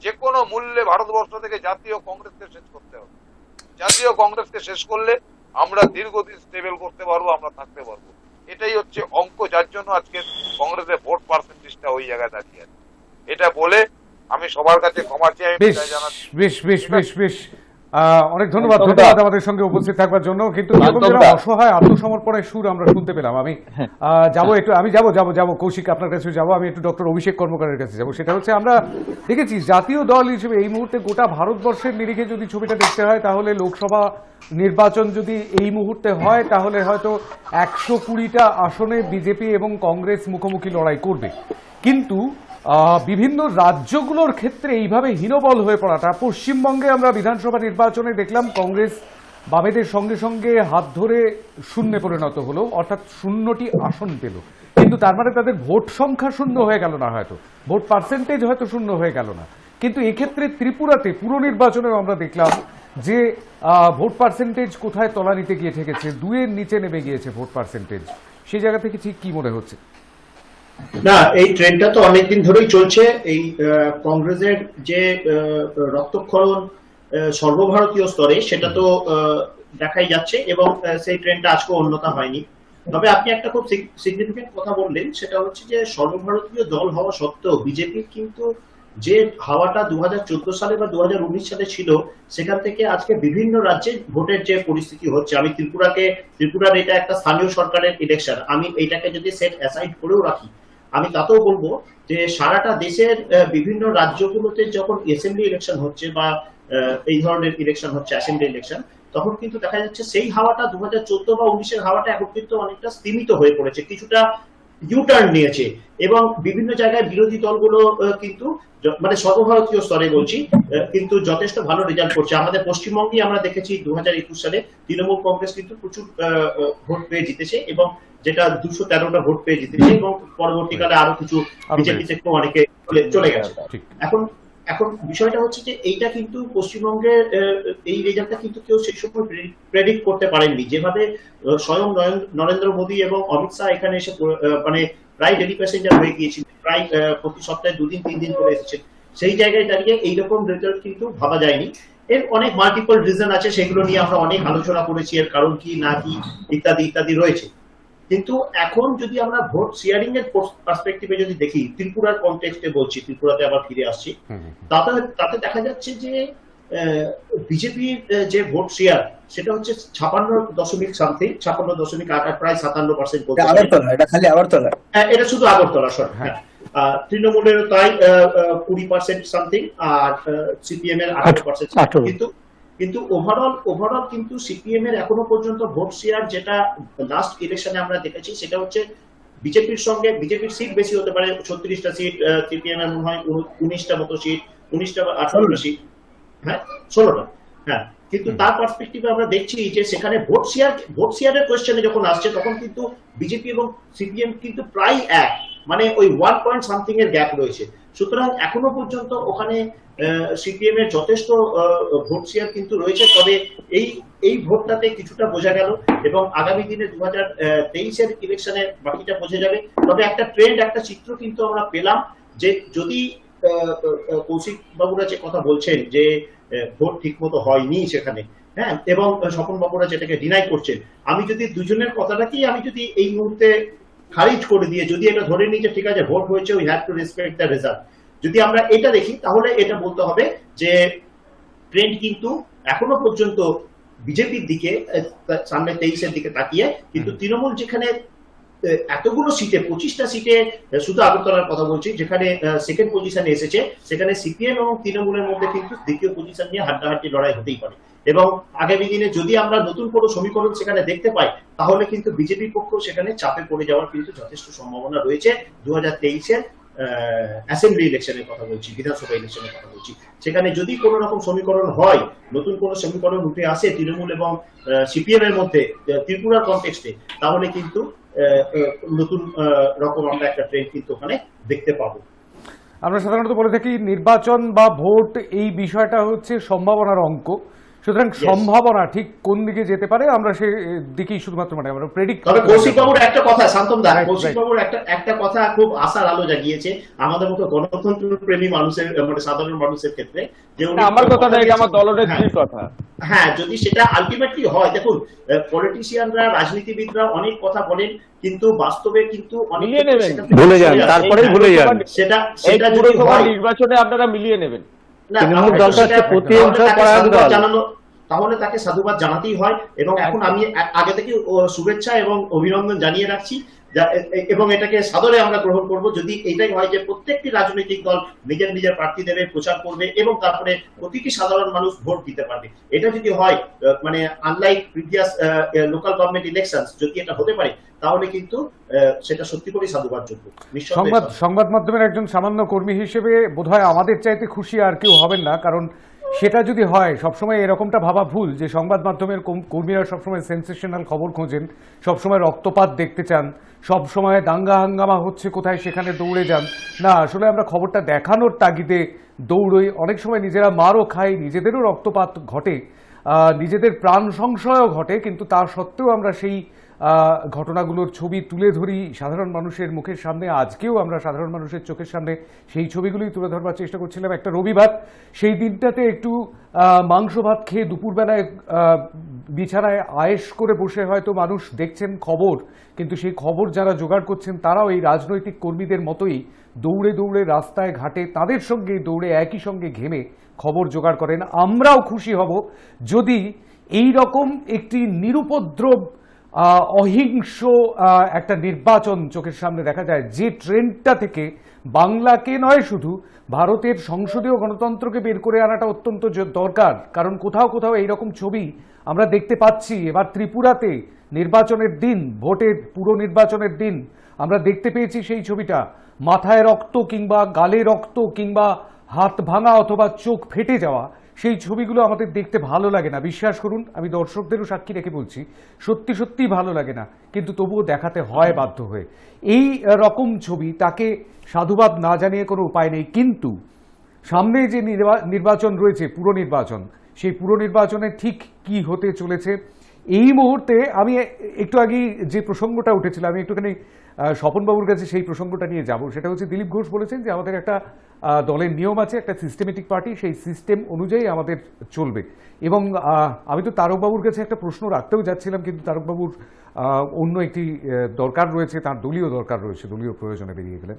যে কোনো মূল্যে ভারতবর্ষ থেকে জাতীয় কংগ্রেসকে শেষ করতে হবে। জাতীয় কংগ্রেসকে শেষ করলে আমরা দীর্ঘদিন স্টেবল করতে পারবো, আমরা থাকতে পারবো। এটাই হচ্ছে অঙ্ক, যার জন্য আজকে কংগ্রেসের ভোট পার্সেন্টেজটা ওই জায়গায় দাঁড়িয়ে আছে। এটা বলে আমি সবার কাছে ক্ষমা চাই, আমি বেশ বিদায় জানাচ্ছি। বেশ বেশ বেশ বেশ অনেক ধন্যবাদ শান্তদা। ধন্যবাদ আমাদের সঙ্গে উপস্থিত থাকবার জন্য। কিন্তু কিরকম যেন শান্তদা। অসহায় আত্মসমর্পণের সুর আমরা শুনতে পেলাম। আমি যাবো একটু, আমি যাবো কৌশিক আপনার কাছে যাবো, আমি একটু ডক্টর অভিষেক কর্মকারের কাছে যাবো। সেটা হচ্ছে আমরা দেখেছি জাতীয় দল হিসেবে এই মুহূর্তে গোটা ভারতবর্ষের নিরিখে যদি ছবিটা দেখতে হয়, তাহলে লোকসভা নির্বাচন যদি এই মুহূর্তে হয়, তাহলে হয়তো 120টা আসনে বিজেপি এবং কংগ্রেস মুখোমুখি লড়াই করবে। কিন্তু বিভিন্ন রাজ্যগুলোর ক্ষেত্রে এইভাবে হীনবল হয়ে পড়াটা, পশ্চিমবঙ্গে আমরা বিধানসভা নির্বাচনে দেখলাম কংগ্রেস বামেদের সঙ্গে সঙ্গে হাত ধরে শূন্যে পরিণত হলো, অর্থাৎ 0টি আসন পেল। কিন্তু তার মানে তাদের ভোট সংখ্যা শূন্য হয়ে গেল না, হয়তো ভোট পার্সেন্টেজ হয়তো শূন্য হয়ে গেল না। কিন্তু এক্ষেত্রে ত্রিপুরাতে পুরো নির্বাচনেও আমরা দেখলাম যে ভোট পার্সেন্টেজ কোথায় তলানিতে গিয়ে ঠেকেছে, 2-এর নিচে নেমে গিয়েছে ভোট পার্সেন্টেজ। সেই জায়গা থেকে ঠিক কি মনে হচ্ছে? না, এই ট্রেন্ডটা তো অনেকদিন ধরেই চলছে। এই কংগ্রেসের যে রক্তক্ষরণ সর্বভারতীয় স্তরে, সেটা তো দেখাই যাচ্ছে, এবং সেই ট্রেন্ডটা আজকে অন্যথা হয়নি। তবে আপনি একটা খুব সিগনিফিকেন্ট কথা বললেন, সেটা হচ্ছে যে সর্বভারতীয় দল হওয়া সত্ত্বেও বিজেপির কিন্তু যে হাওয়াটা 2014 সালে বা 2019 সালে ছিল, সেখান থেকে আজকে বিভিন্ন রাজ্যে ভোটের যে পরিস্থিতি হচ্ছে, আমি ত্রিপুরার এটা একটা স্থানীয় সরকারের ইলেকশন, আমি এইটাকে যদি সেট অ্যাসাইড করেও রাখি, আমি তাতেও বলবো যে সারাটা দেশের বিভিন্ন রাজ্যগুলোতে যখন অ্যাসেম্বলি ইলেকশন হচ্ছে বা এই ধরনের ইলেকশন হচ্ছে, অ্যাসেম্বলি ইলেকশন, তখন কিন্তু দেখা যাচ্ছে সেই হাওয়াটা 2014 বা 19-এর হাওয়াটা এখন কিন্তু অনেকটা স্তীমিত হয়ে পড়েছে, কিছুটা ইউটার্ন নিয়েছে, এবং বিভিন্ন জায়গায় বিরোধী দলগুলো কিন্তু মানে সর্বভারতীয় স্তরে বলছি, কিন্তু যথেষ্ট ভালো রেজাল্ট করছে। আমাদের পশ্চিমবঙ্গে আমরা দেখেছি 2021 সালে তৃণমূল কংগ্রেস কিন্তু প্রচুর ভোট পেয়ে জিতেছে, এবং যেটা 213টা ভোট পেয়ে জিতেছে, এবং পরবর্তীকালে আরো কিছু বিজেপি থেকে অনেকে চলে গেছে। এখন বিষয়টা হচ্ছে যে এইটা কিন্তু পশ্চিমবঙ্গের এই রেজাল্টটা কিন্তু কেউ সেই সময় প্রেডিক্ট করতে পারেননি, যেভাবে স্বয়ং নরেন্দ্র মোদী এবং অমিত শাহ এখানে এসে মানে প্রায় ডেলি প্যাসেঞ্জার হয়ে গিয়েছিল, প্রায় প্রতি সপ্তাহে 2-3 দিন করে এসেছে, সেই জায়গায় দাঁড়িয়ে এইরকম রেজাল্ট কিন্তু ভাবা যায়নি। এর অনেক মাল্টিপল রিজন আছে, সেগুলো নিয়ে আমরা অনেক আলোচনা করেছি, এর কারণ কি না কি ইত্যাদি ইত্যাদি রয়েছে। কিন্তু এখন যদি আমরা ভোট শেয়ারিং এর পার্সপেক্টিভে যদি দেখি, ত্রিপুরার কনটেক্সটে বলছি, ত্রিপুরাতে আবার ফিরে আসছি, তাতে দেখা যাচ্ছে যে বিজেপির যে ভোট শেয়ার, সেটা হচ্ছে 56.8 প্রায় 57%। এটা খালি আগরতলা, এটা শুধু আগরতলা সর। তৃণমূলের তাই 20% সামথিং, আর সিপিএম এর 18%। কিন্তু ওভারঅল কিন্তু সিপিএম এর এখনো পর্যন্ত ভোট শেয়ার, যেটা লাস্ট ইলেকশনে আমরা দেখেছি, সেটা হচ্ছে বিজেপির সঙ্গে, বিজেপির সিট বেশি হতে পারে, 36টা সিট, সিপিএম এর মনে হয় 19টা মতো সিট, 19টা বা 18টা সিট, হ্যাঁ 16টা, হ্যাঁ। কিন্তু তার পার্সপেক্টিভে আমরা দেখছি যে সেখানে ভোট শেয়ারের কোয়েশ্চেনে যখন আসছে, তখন কিন্তু বিজেপি এবং সিপিএম কিন্তু প্রায় এক, মানে ওই 1 পয়েন্ট সামথিং এর গ্যাপ রয়েছে। সুতরাং এখনো পর্যন্ত ওখানে সিপিএম এর যথেষ্ট ভোট শেয়ার কিন্তু রয়েছে। তবে এই ভোটটাতে কিছুটা বোঝা গেল, এবং আগামী দিনে 2023-এর ইলেকশনে বাকিটা বোঝা যাবে। তবে একটা ট্রেন্ড, একটা চিত্র কিন্তু আমরা পেলাম, যে যদি কৌশিক বাবুরা যে কথা বলছেন যে ভোট ঠিক মতো হয়নি সেখানে, হ্যাঁ, এবং স্বপন বাবুরা যেটাকে ডিনাই করছেন, আমি যদি দুজনের কথাটাকেই আমি যদি এই মুহূর্তে খারিজ করে দিয়ে যদি এটা ধরে নিই যে ঠিক আছে ভোট হয়েছে, we have to respect the result, যদি আমরা এটা দেখি, তাহলে এটা বলতে হবে যে ট্রেন্ড কিন্তু এখনো পর্যন্ত বিজেপির দিকে, সামনে 23-এর দিকে তাকিয়ে, কিন্তু তৃণমূল যেখানে এতগুলো সিটে, 25টা সিটে, শুধু আগরতলার কথা বলছি, যেখানে সেকেন্ড পজিশনে এসেছে, সেখানে সিপিএম এবং তৃণমূলের মধ্যে কিন্তু দ্বিতীয় পজিশন নিয়ে হাড্ডাহাড্ডি লড়াই হতেই পারে। এবং আগামী দিনে যদি আমরা নতুন কোনো সমীকরণ সেখানে দেখতে পাই, তাহলে কিন্তু বিজেপির পক্ষ সেখানে চাপে পড়ে যাওয়ার কিন্তু যথেষ্ট সম্ভাবনা রয়েছে। 2023-এর অ্যাসেম্বলি ইলেকশনের কথা বলছি, বিধানসভা ইলেকশনের কথা বলছি, সেখানে যদি কোনো রকম সমীকরণ হয়, নতুন কোনো সমীকরণ উঠে আসে তৃণমূল এবং সিপিএম এর মধ্যে ত্রিপুরার কনটেক্সটে, তাহলে কিন্তু নতুন রকম আমরা একটা ট্রেন্ড কিন্তু ওখানে দেখতে পাবো। আমরা সাধারণত বলে থাকি নির্বাচন বা ভোট, এই বিষয়টা হচ্ছে সম্ভাবনার অঙ্ক। সুতরাং Yes. সম্ভাবনা ঠিক কোন দিকে যেতে পারে আমরা সে দিকেই শুধুমাত্র মানে আমরা প্রেডিক্ট তবে কৌশিক বাবুর একটা কথা, শান্তম দা, Right, কৌশিক right. বাবুর একটা কথা খুব আশার আলো জাগিয়েছে আমাদের মতো গণতন্ত্র প্রেমী মানুষের, মানে সাধারণ মানুষের ক্ষেত্রে, যে উনি আমার কথা না, এটা আমার দলনেত্রীর হ্যাঁ, কথা। হ্যাঁ, যদি সেটা আলটিমেটলি হয়, দেখুন পলিটিশিয়ানরা, রাজনীতিবিদরা অনেক কথা বলেন, কিন্তু বাস্তবে কিন্তু অনেক মিলিয়ে নেবেন। সেখান থেকে ভুলে যান, সরে আসে। তারপরেই ভুলে যান। সেটা এই সেটা যদি পুরসভা হয়, নির্বাচনে আপনারা মিলিয়ে নেবেন। না, তৃণমূল তাহলে দলটা সেটা- হচ্ছে প্রতিহিংসা তাহলে তাকে পরায়ণ সাধুবাদ দল। জানানো- তাহলে তাকে সাধুবাদ জানাতেই হয়। এবং এখন আমি আগে থেকে শুভেচ্ছা এবং অভিনন্দন জানিয়ে রাখছি, এবং এটাকে সাদরে আমরা গ্রহণ করব যদি এটাই হয় যে প্রত্যেকটি রাজনৈতিক দল নিজের নিজের প্রার্থী দেবে, প্রচার করবে এবং তারপরে প্রতিটি সাধারণ মানুষ ভোট দিতে পারবে। এটা যদি হয়, মানে unlike previous local government election, যদি এটা হতে পারে, তাহলে কিন্তু সেটা সত্যি করে সাধুবাদ যোগ্য। সংবাদ মাধ্যমের একজন সামান্য কর্মী হিসেবে বোধহয় আমাদের চাইতে খুশি আর কেউ হবেন না, কারণ সেটা যদি হয়, সবসময় এরকমটা ভাবা ভুল যে সংবাদ মাধ্যমের কর্মীরা সবসময় সেন্সেশনাল খবর খোঁজেন, সবসময় রক্তপাত দেখতে চান, সবসময় দাঙ্গা হাঙ্গামা হচ্ছে কোথায় সেখানে দৌড়ে যান। না, আসলে আমরা খবরটা দেখানোর তাগিদে দৌড়ই, অনেক সময় নিজেরা মারও খাই, নিজেদেরও রক্তপাত ঘটে, নিজেদের প্রাণ সংশয়ও ঘটে, কিন্তু তা সত্ত্বেও আমরা সেই ঘটনাগুলোর ছবি তুলে ধরি সাধারণ মানুষের মুখের সামনে। আজকেও আমরা সাধারণ মানুষের চোখের সামনে সেই ছবিগুলোই তুলে ধরবার চেষ্টা করছিলাম। একটা রবিবার, সেই দিনটাতে একটু মাংস ভাত খেয়ে দুপুরবেলায় বিছানায় আয়েশ করে বসে হয়তো মানুষ দেখছেন খবর, কিন্তু সেই খবর যারা জোগাড় করছেন তারাও এই রাজনৈতিক কর্মীদের মতোই দৌড়ে দৌড়ে রাস্তায় ঘাটে তাদের সঙ্গে দৌড়ে একই সঙ্গে ঘেমে খবর জোগাড় করেন। আমরাও খুশি হব যদি এই রকম একটি নিরুপদ্রব অহিংস একটা নির্বাচন চোখের সামনে দেখা যায়, যে ট্রেন্ডটা থেকে বাংলাকে নয় শুধু ভারতের সংসদীয় গণতন্ত্রকে বের করে আনাটা অত্যন্ত দরকার। কারণ কোথাও কোথাও এইরকম ছবি আমরা দেখতে পাচ্ছি। এবার ত্রিপুরাতে নির্বাচনের দিন, ভোটের পুরো নির্বাচনের দিন আমরা দেখতে পেয়েছি সেই ছবিটা, মাথায় রক্ত কিংবা গালে রক্ত কিংবা হাত ভাঙা অথবা চোখ ফেটে যাওয়া, সেই ছবিগুলো আমাদের দেখতে ভালো লাগে না। বিশ্বাস করুন, আমি দর্শকদেরও সাক্ষী রেখে বলছি, সত্যি সত্যিই ভালো লাগে না, কিন্তু তবুও দেখাতে হয় বাধ্য হয়ে। এই রকম ছবি, তাকে সাধুবাদ না জানিয়ে কোনো উপায় নেই। কিন্তু সামনে যে নির্বাচন রয়েছে, পুরো নির্বাচন, সেই পুরো নির্বাচনে ঠিক কি হতে চলেছে এই মুহূর্তে, আমি একটু আগে যে প্রসঙ্গটা উঠেছিল, আমি একটুখানি স্বপনবাবুর কাছে সেই প্রসঙ্গটা নিয়ে যাব। সেটা হচ্ছে দিলীপ ঘোষ বলেছেন যে আমাদের একটা দলের নিয়ম আছে, একটা সিস্টেমেটিক পার্টি, সেই সিস্টেম অনুযায়ী আমাদের চলবে। এবং আমি তো তারকবাবুর কাছে একটা প্রশ্ন রাখতেও যাচ্ছিলাম, কিন্তু তারকবাবুর অন্য একটি দরকার রয়েছে, তার দলীয় দরকার রয়েছে, দলীয় প্রয়োজনে বেরিয়ে গেলেন।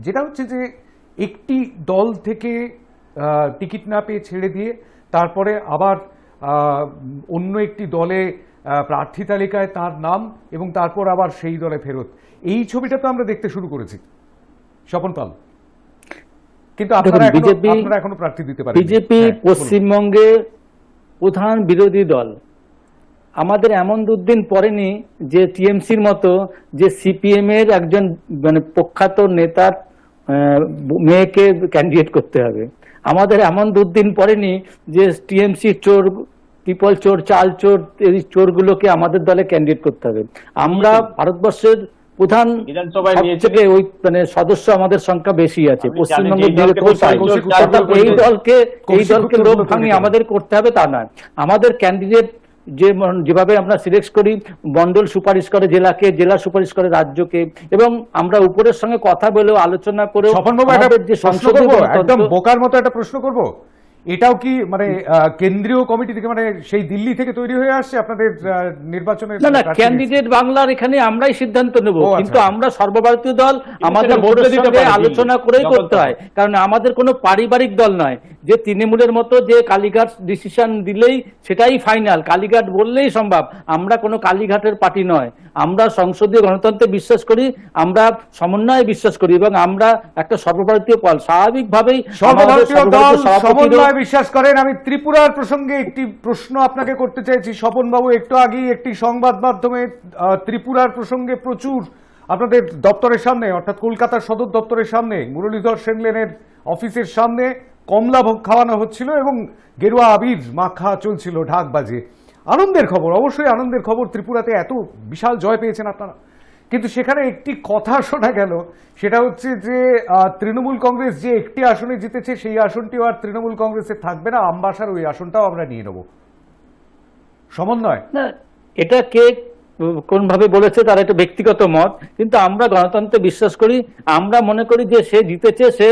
যেটা হচ্ছে যে একটি দল থেকে টিকিট না পেয়ে ছেড়ে দিয়ে তারপরে আবার অন্য একটি দলে প্রার্থী তালিকায় তার নাম এবং তারপর আবার সেই দলে ফেরত, এই ছবিটা তো আমরা দেখতে শুরু করেছি স্বপন পাল, কিন্তু আপনারা এখনো প্রার্থী দিতে পারেন। বিজেপি পশ্চিমবঙ্গে প্রধান বিরোধী দল, আমাদের এমন দুদিন পরেনি যে টিএমসির মতো যে সিপিএম এর একজন মানে প্রখ্যাত নেতার মেয়েকে ক্যান্ডিডেট করতে হবে। আমাদের এমন দুদিন পরেনি যে টিএমসি চোর, পিপল চোর, চাল চোর, এই চোরগুলোকে আমাদের দলে ক্যান্ডিডেট করতে হবে। আমরা ভারতবর্ষের প্রধান থেকে ওই মানে সদস্য আমাদের সংখ্যা বেশি আছে পশ্চিমবঙ্গের, এই দলকে লোক ভাঙিয়ে আমাদের করতে হবে তা নয়। আমাদের ক্যান্ডিডেট যেভাবে আমরা সিলেক্ট করি, মন্ডল সুপারিশ করে জেলাকে, জেলা সুপারিশ করে রাজ্যকে, এবং আমরা উপরের সঙ্গে কথা বলেও আলোচনা করে যে সংসদীয় একদম বোকার মতো একটা প্রশ্ন করব, এটাও কি মানে কেন্দ্রীয় কমিটি থেকে, মানে সেই দিল্লি থেকে তৈরি হয়ে আসছে আপনাদের নির্বাচনের? না, ক্যান্ডিডেট বাংলার এখানে আমরাই সিদ্ধান্ত নেব, কিন্তু আমরা সর্বভারতীয় দল, আমাদের আলোচনা করেই করতে হয়। কারণ আমাদের কোনো পারিবারিক দল নয় যে তৃণমূলের মতো যে কালীঘাট ডিসিশন দিলেই সেটাই ফাইনাল, কালীঘাট বললেই সম্ভব। আমরা কোনো কালীঘাটের পার্টি নয়, আমরা সংসদীয় গণতন্ত্রে বিশ্বাস করি, আমরা সমন্বয়ে বিশ্বাস করি, এবং আমরা একটা সর্বভারতীয় দল। স্বাভাবিকভাবেই সমন্বয়ে বিশ্বাস করেন। আমি ত্রিপুরার প্রসঙ্গে একটি প্রশ্ন আপনাকে করতে চাইছি স্বপনবাবু। একটু আগেই একটি সংবাদ মাধ্যমে ত্রিপুরার প্রসঙ্গে প্রচুর আপনাদের দপ্তরের সামনে, অর্থাৎ কলকাতার সদর দপ্তরের সামনে, মুরলীধর সেনলেনের অফিসের সামনে কমলা ভোগ খাওয়ানো হচ্ছিল এবং গেরুয়া আবির মাখা চলছিল ঢাক বাজে। আনন্দের খবর, অবশ্যই আনন্দের খবর, ত্রিপুরাতে এত বিশাল জয় পেয়েছেন আপনারা। কিন্তু সেখানে একটি কথা শোনা গেল, সেটা হচ্ছে যে তৃণমূল কংগ্রেস যে একটি আসনে জিতেছে সেই আসনটিও আর তৃণমূল কংগ্রেসের থাকবে না, আমবাসার ওই আসনটাও আমরা নিয়ে নেব। সমন্বয়? না, এটা কে কোন ভাবে বলেছে তার একটা ব্যক্তিগত মত, কিন্তু আমরা গণতন্ত্রে বিশ্বাস করি। আমরা মনে করি যে সে জিতেছে, সে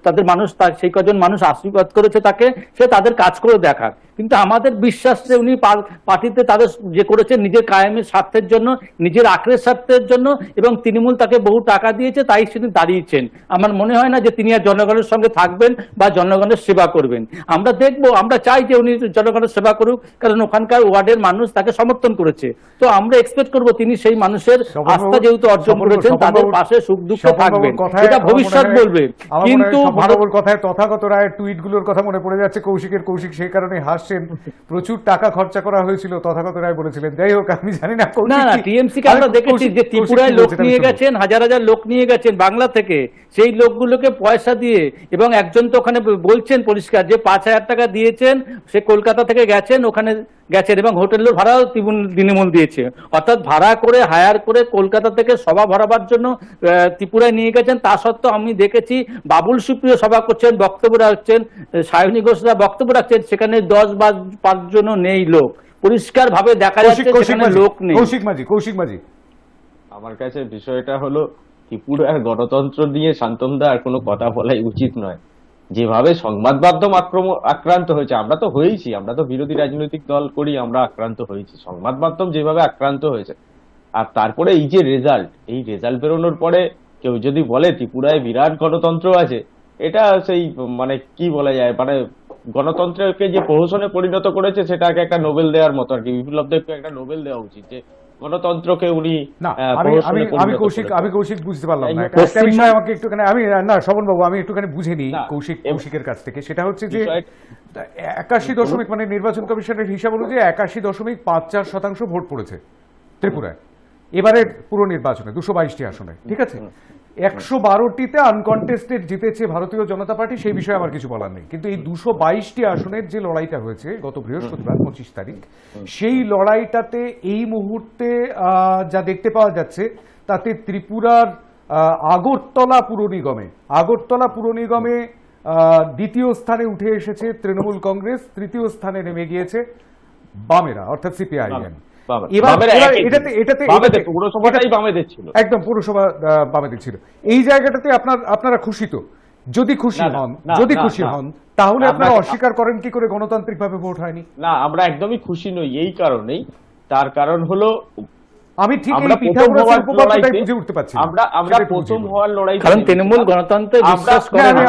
তাদের মানুষ, সেই কজন মানুষ আশীর্বাদ করেছে তাকে, সে তাদের কাজ করে দেখাক। কিন্তু আমাদের বিশ্বাস যে উনি পার্টিতে তাদের যে করেছেন নিজের কায়েমের স্বার্থের জন্য, নিজের আখড়ের স্বার্থের জন্য, এবং তৃণমূল তাকে বহু টাকা দিয়েছে, তাই তিনি দাঁড়িয়েছেন। আমার মনে হয় না যে তিনি আর জনগণের সঙ্গে থাকবেন বা জনগণের সেবা করবেন। আমরা দেখবো, আমরা চাই যে উনি জনগণের সেবা করুক, কারণ ওখানকার ওয়ার্ডের মানুষ তাকে সমর্থন করেছে। তো আমরা এক্সপেক্ট করবো তিনি সেই মানুষের আস্থা যেহেতু অর্জন করেছেন, তাদের পাশে সুখ দুঃখে থাকবেন, এটা ভবিষ্যৎ বলবে। কিন্তু ভারতের কথায় তথাগত রায়ের টুইটগুলোর কথা মনে পড়ে যাচ্ছে, কৌশিক সেই কারণে হাসছেন। প্রচুর টাকা খরচা করা হয়েছিল, তথাগত রায় বলেছিলেন। যাই হোক, আমি জানি না। না না, টিএমসি কে আমরা দেখেছি যে ত্রিপুরায় লোক নিয়ে গেছেন, হাজার হাজার লোক নিয়ে গেছেন বাংলা থেকে, সেই লোকগুলোকে পয়সা দিয়ে, এবং একজন তো ওখানে বলছেন পরিষ্কার যে 5,000 টাকা দিয়েছেন, সে কলকাতা থেকে গেছেন, ওখানে গেছেন, এবং হোটেলের ভাড়াও তৃণমূল দিয়েছে। অর্থাৎ ভাড়া করে, হায়ার করে কলকাতা থেকে সভা ভরাবার জন্য ত্রিপুরায় নিয়ে গেছেন। তা সত্ত্বেও আমি দেখেছি বাবুল সুপ্রিয় সভা করছেন, বক্তব্য রাখছেন, সায়নী ঘোষরা বক্তব্য রাখছেন, সেখানে 10 বা 5 জনও নেই লোক। পরিষ্কার ভাবে দেখা যাচ্ছে সেখানে লোক নেই। কৌশিক মাঝি, আমার কাছে বিষয়টা হলো ত্রিপুরার গণতন্ত্র নিয়ে শান্তনদা আর কোনো কথা বলাই উচিত নয়। যেভাবে সংবাদ মাধ্যম আক্রান্ত হয়েছে, আমরা তো হয়েছি, আমরা তো বিরোধী রাজনৈতিক দল করি, আমরা আক্রান্ত হয়েছি, সংবাদ মাধ্যম যেভাবে আক্রান্ত হয়েছে, আর তারপরে এই যে রেজাল্ট, এই রেজাল্ট বেরোনোর পরে কেউ যদি বলে ত্রিপুরায় বিরাট গণতন্ত্র আছে, এটা সেই মানে কি বলা যায়, মানে গণতন্ত্রকে যে প্রহসনে পরিণত করেছে সেটাকে একটা নোবেল দেওয়ার মতো আর কি। বিপ্লব দেবকে একটা নোবেল দেওয়া উচিত যে গণতন্ত্রকে উনি আমি কৌশিক বুঝতে পারলাম না একটা বিষয়, আমাকে একটুখানি, আমি না শোভন বাবু, আমি একটুখানি বুঝে নিই কৌশিকের কাছ থেকে। সেটা হচ্ছে যে 81 মানে নির্বাচন কমিশনের হিসাব অনুযায়ী 81.54% ভোট পড়েছে ত্রিপুরায় এবারের পুরো নির্বাচনে 222টি আসনে, ঠিক আছে? 112টিতে আনকন্টেস্টেড জিতেছে ভারতীয় জনতা পার্টি, সেই বিষয়ে আমার কিছু বলার নেই। কিন্তু এই 222টি আসনের যে লড়াইটা হয়েছে গত বৃহস্পতিবার 25 তারিখ, সেই লড়াইটাতে এই মুহূর্তে যা দেখতে পাওয়া যাচ্ছে তাতে ত্রিপুরার আগরতলা পুর নিগমে দ্বিতীয় স্থানে উঠে এসেছে তৃণমূল কংগ্রেস, তৃতীয় স্থানে নেমে গিয়েছে বামেরা অর্থাৎ সিপিআইএম। একদম পুরসভা বামেদের ছিল। এই জায়গাটাতে আপনারা খুশি তো? যদি খুশি হন তাহলে আপনারা অস্বীকার করেন কি করে গণতান্ত্রিক ভাবে ভোট হয়নি? না, আমরা একদমই খুশি নই। এই কারণেই, তার কারণ হলো আমি ঠিক বুঝে উঠতে পারছি আমরা প্রথম হওয়ার লড়াই, কারণ তৃণমূল গণতন্ত্রে বিশ্বাস করে না।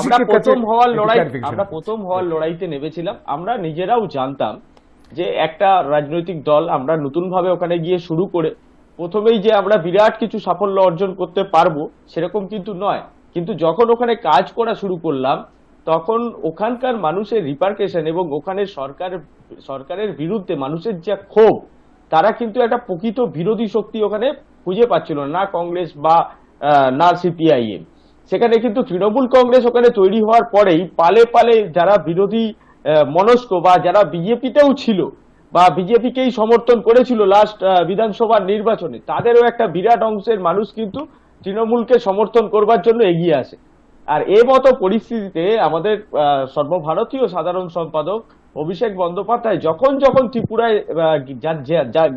আমরা প্রথম হওয়ার লড়াইতে নেমেছিলাম। আমরা নিজেরাও জানতাম যে একটা রাজনৈতিক দল আমরা নতুন ভাবে ওখানে গিয়ে শুরু করে প্রথমেই যে আমরা বিরাট কিছু সাফল্য অর্জন করতে পারবো সেরকম কিন্তু নয়। কিন্তু যখন ওখানে কাজ করা শুরু করলাম, তখন ওখানকার মানুষের রিপারকেশন এবং ওখানে সরকারের বিরুদ্ধে মানুষের যে ক্ষোভ, তারা কিন্তু একটা প্রকৃত বিরোধী শক্তি ওখানে খুঁজে পাচ্ছিল না, কংগ্রেস বা না সিপিআইএম। সেখানে কিন্তু তৃণমূল কংগ্রেস ওখানে তৈরি হওয়ার পরেই পালে পালে যারা বিরোধী মনস্ক বা যারা বিজেপিতেও ছিল বা বিজেপিকেই সমর্থন করেছিল লাস্ট বিধানসভার নির্বাচনে, তাদেরও একটা বিরাট অংশের মানুষ কিন্তু তৃণমূলকে সমর্থন করবার জন্য এগিয়ে আসে। আর এই মতো পরিস্থিতিতে আমাদের সর্বভারতীয় সাধারণ সম্পাদক অভিষেক বন্দ্যোপাধ্যায় যখন ত্রিপুরায়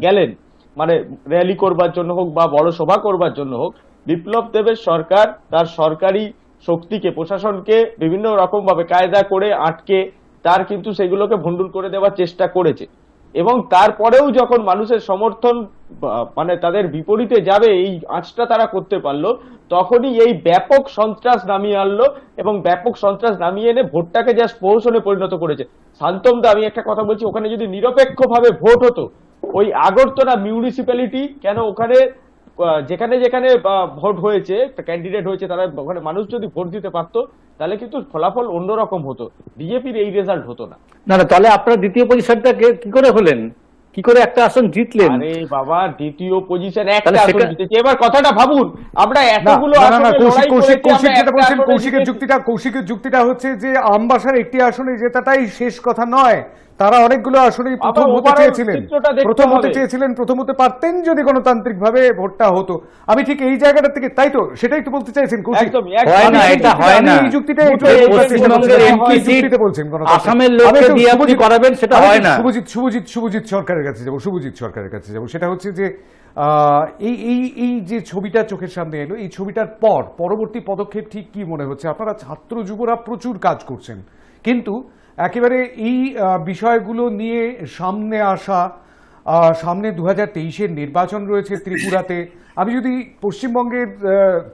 গেলেন, মানে র্যালি করবার জন্য হোক বা বড় সভা করবার জন্য হোক, বিপ্লব দেবের সরকার তার সরকারি শক্তিকে, প্রশাসনকে বিভিন্ন রকম ভাবে কায়দা করে আটকে তার কিন্তু সেগুলোকে ভণ্ডুল করে দেওয়ার চেষ্টা করেছে। এবং তারপরেও যখন মানুষের সমর্থন মানে তাদের বিপরীতে যাবে, এই আঁচটা তারা করতে পারলো, তখনই এই ব্যাপক সন্ত্রাস নামিয়ে আনলো এবং ব্যাপক সন্ত্রাস নামিয়ে এনে ভোটটাকে জাস্ট প্রহসনে পরিণত করেছে। শান্তমদা, আমি একটা কথা বলছি, ওখানে যদি নিরপেক্ষভাবে ভোট হতো, ওই আগরতলা মিউনিসিপ্যালিটি কেন, ওখানে যেখানে যেখানে ভোট হয়েছে, ক্যান্ডিডেট হয়েছে, তারা ওখানে মানুষ যদি ভোট দিতে পারতো, তাহলে কিন্তু ফলাফল অন্যরকম হতো, বিজেপির এই রেজাল্ট হতো না। না, তাহলে আপনারা দ্বিতীয় পজিশনটা কি করে হলেন, কি করে একটা আসন জিতলেন? আরে বাবা, দ্বিতীয় পজিশন, একটা আসন জিতেছে। এবার কথাটা ভাবুন, আমরা এতগুলো কৌশিকের যুক্তিটা হচ্ছে যে আমবাসার একটি আসনে জেতাটাই শেষ কথা নয়, তারা অনেকগুলো আসলে প্রথম আবার হতে overall চেয়েছিলেন, চিত্রটা দেখতে প্রথম হতে হবে। চেয়েছিলেন, প্রথম হতে পারতেন যদি গণতান্ত্রিক ভাবে ভোটটা হতো। আমি ঠিক এই জায়গাটা থেকে, তাই তো সেটাই তো বলতে চাইছেন কৌশিক। একদমই, হয় না, আমি এটা এই হয় না। এই যুক্তিটা একটু ভোটে বলতে চেষ্টা পশ্চিমবঙ্গের করছি। MP এই যুক্তিতে বলছেন গণতান্ত্রিক। আসামের আমি লোককে একটু দিয়ে আপনি শুভজিৎ- করাবেন, সেটা আমি হয় না। সুজিত সরকারের কাছে যাব, সুজিত সরকারের কাছে যাব। সেটা হচ্ছে যে এই এই এই যে ছবিটা চোখের সামনে এলো, এই ছবিটার পর পরবর্তী পদক্ষেপ ঠিক কি মনে হচ্ছে? আপনারা ছাত্র যুবরা প্রচুর কাজ করছেন, কিন্তু একেবারে এই বিষয়গুলো নিয়ে সামনে আসা, সামনে 2023-এর নির্বাচন রয়েছে ত্রিপুরাতে। আমি যদি পশ্চিমবঙ্গের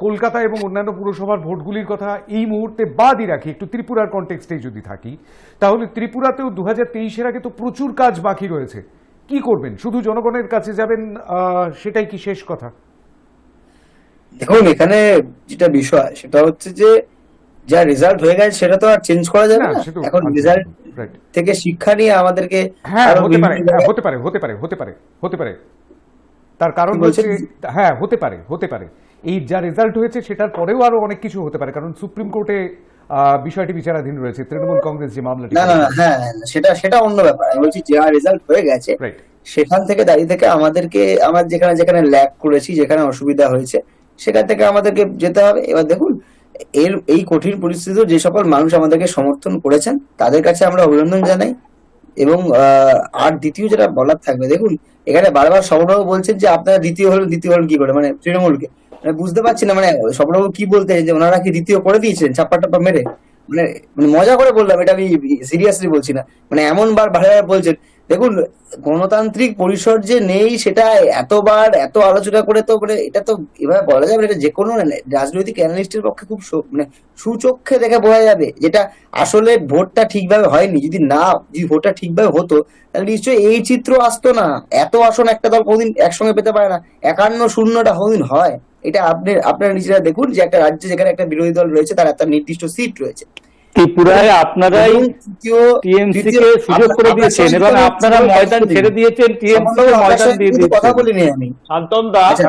কলকাতা এবং অন্যান্য পুরসভার ভোটগুলির কথা এই মুহূর্তে বাদই রাখি, একটু ত্রিপুরার কনটেক্সটেই যদি থাকি, তাহলে ত্রিপুরাতেও 2023-এর আগে তো প্রচুর কাজ বাকি রয়েছে। কি করবেন? শুধু জনগণের কাছে যাবেন, সেটাই কি শেষ কথা? দেখুন, এখানে যেটা বিষয় সেটা হচ্ছে যে যা রেজাল্ট হয়ে গেছে সেটা তো আর চেঞ্জ করা যাবে না, না। সে তো এখন আচ্ছা, রেজাল্ট right. থেকে শিক্ষা নিয়ে আমাদেরকে হ্যাঁ, আরো হতে পারে, বিভিন্ন হ্যাঁ, জায়গায়- হতে পারে। তার কারণ কি বলছেন? হচ্ছে, হ্যাঁ হতে পারে এই যা রেজাল্ট হয়েছে সেটার পরেও আরো অনেক কিছু হতে পারে, কারণ সুপ্রিম কোর্টে বিষয়টি বিচারাধীন রয়েছে। তৃণমূল কংগ্রেস যে মামলাটি না, হ্যাঁ, সেটা সেটা অন্য ব্যাপার। আমি বলছি যা রেজাল্ট হয়ে গেছে রাইট, সেখান থেকে দাঁড়িয়ে থেকে আমাদেরকে আমার যেখানে যেখানে ল্যাক করেছি, যেখানে অসুবিধা হয়েছে সেখান থেকে আমাদেরকে যেতে হবে। এবার দেখুন, এই কঠিন পরিস্থিতিতে যে সকল মানুষ আমাদেরকে সমর্থন করেছেন তাদের কাছে আমরা অভিনন্দন জানাই। এবং আর দ্বিতীয় যেটা বলার থাকবে, দেখুন এখানে বারবার স্বপনবাবু বলছেন যে আপনারা দ্বিতীয় হলেন কি করে, মানে তৃণমূলকে, মানে বুঝতে পারছি না, মানে স্বপনবাবু কি বলতে চাইছেন, যে ওনারা কি দ্বিতীয় করে দিয়েছেন চাপ্পা টাপ্পা মেরে? মানে মানে মজা করে বললাম, এটা আমি সিরিয়াসলি বলছি না, মানে এমন বারবার বলছেন। দেখুন, গণতান্ত্রিক পরিসর যে নেই সেটা এতবার এত আলোচনা করে তো মানে এটা তো এভাবে বলা যাবে না। এটা যে কোনো রাজনৈতিক অ্যানালিস্টের পক্ষে খুব মানে সুচক্ষে দেখে বোঝা যাবে যেটা আসলে ভোটটা ঠিকভাবে হয়নি। যদি ভোটটা ঠিকভাবে হতো তাহলে নিশ্চয়ই এই চিত্র আসতো না। এত আসন একটা দল কোনদিন একসঙ্গে পেতে পারে না, 51-0টা কোনদিন হয়? এটা আপনারা নিজেরা দেখুন যে একটা রাজ্যে যেখানে একটা বিরোধী দল রয়েছে তার একটা নির্দিষ্ট সিট রয়েছে। ত্রিপুরায় আপনারাই এবং টিএমসি কে সুযোগ করে দিয়েছেন এবং আপনারা ময়দান ছেড়ে দিয়েছেন, টিএমসি কে ময়দান দিয়ে কথা দিয়েছেন। বলিনি আমি। শান্তন দা, আচ্ছা,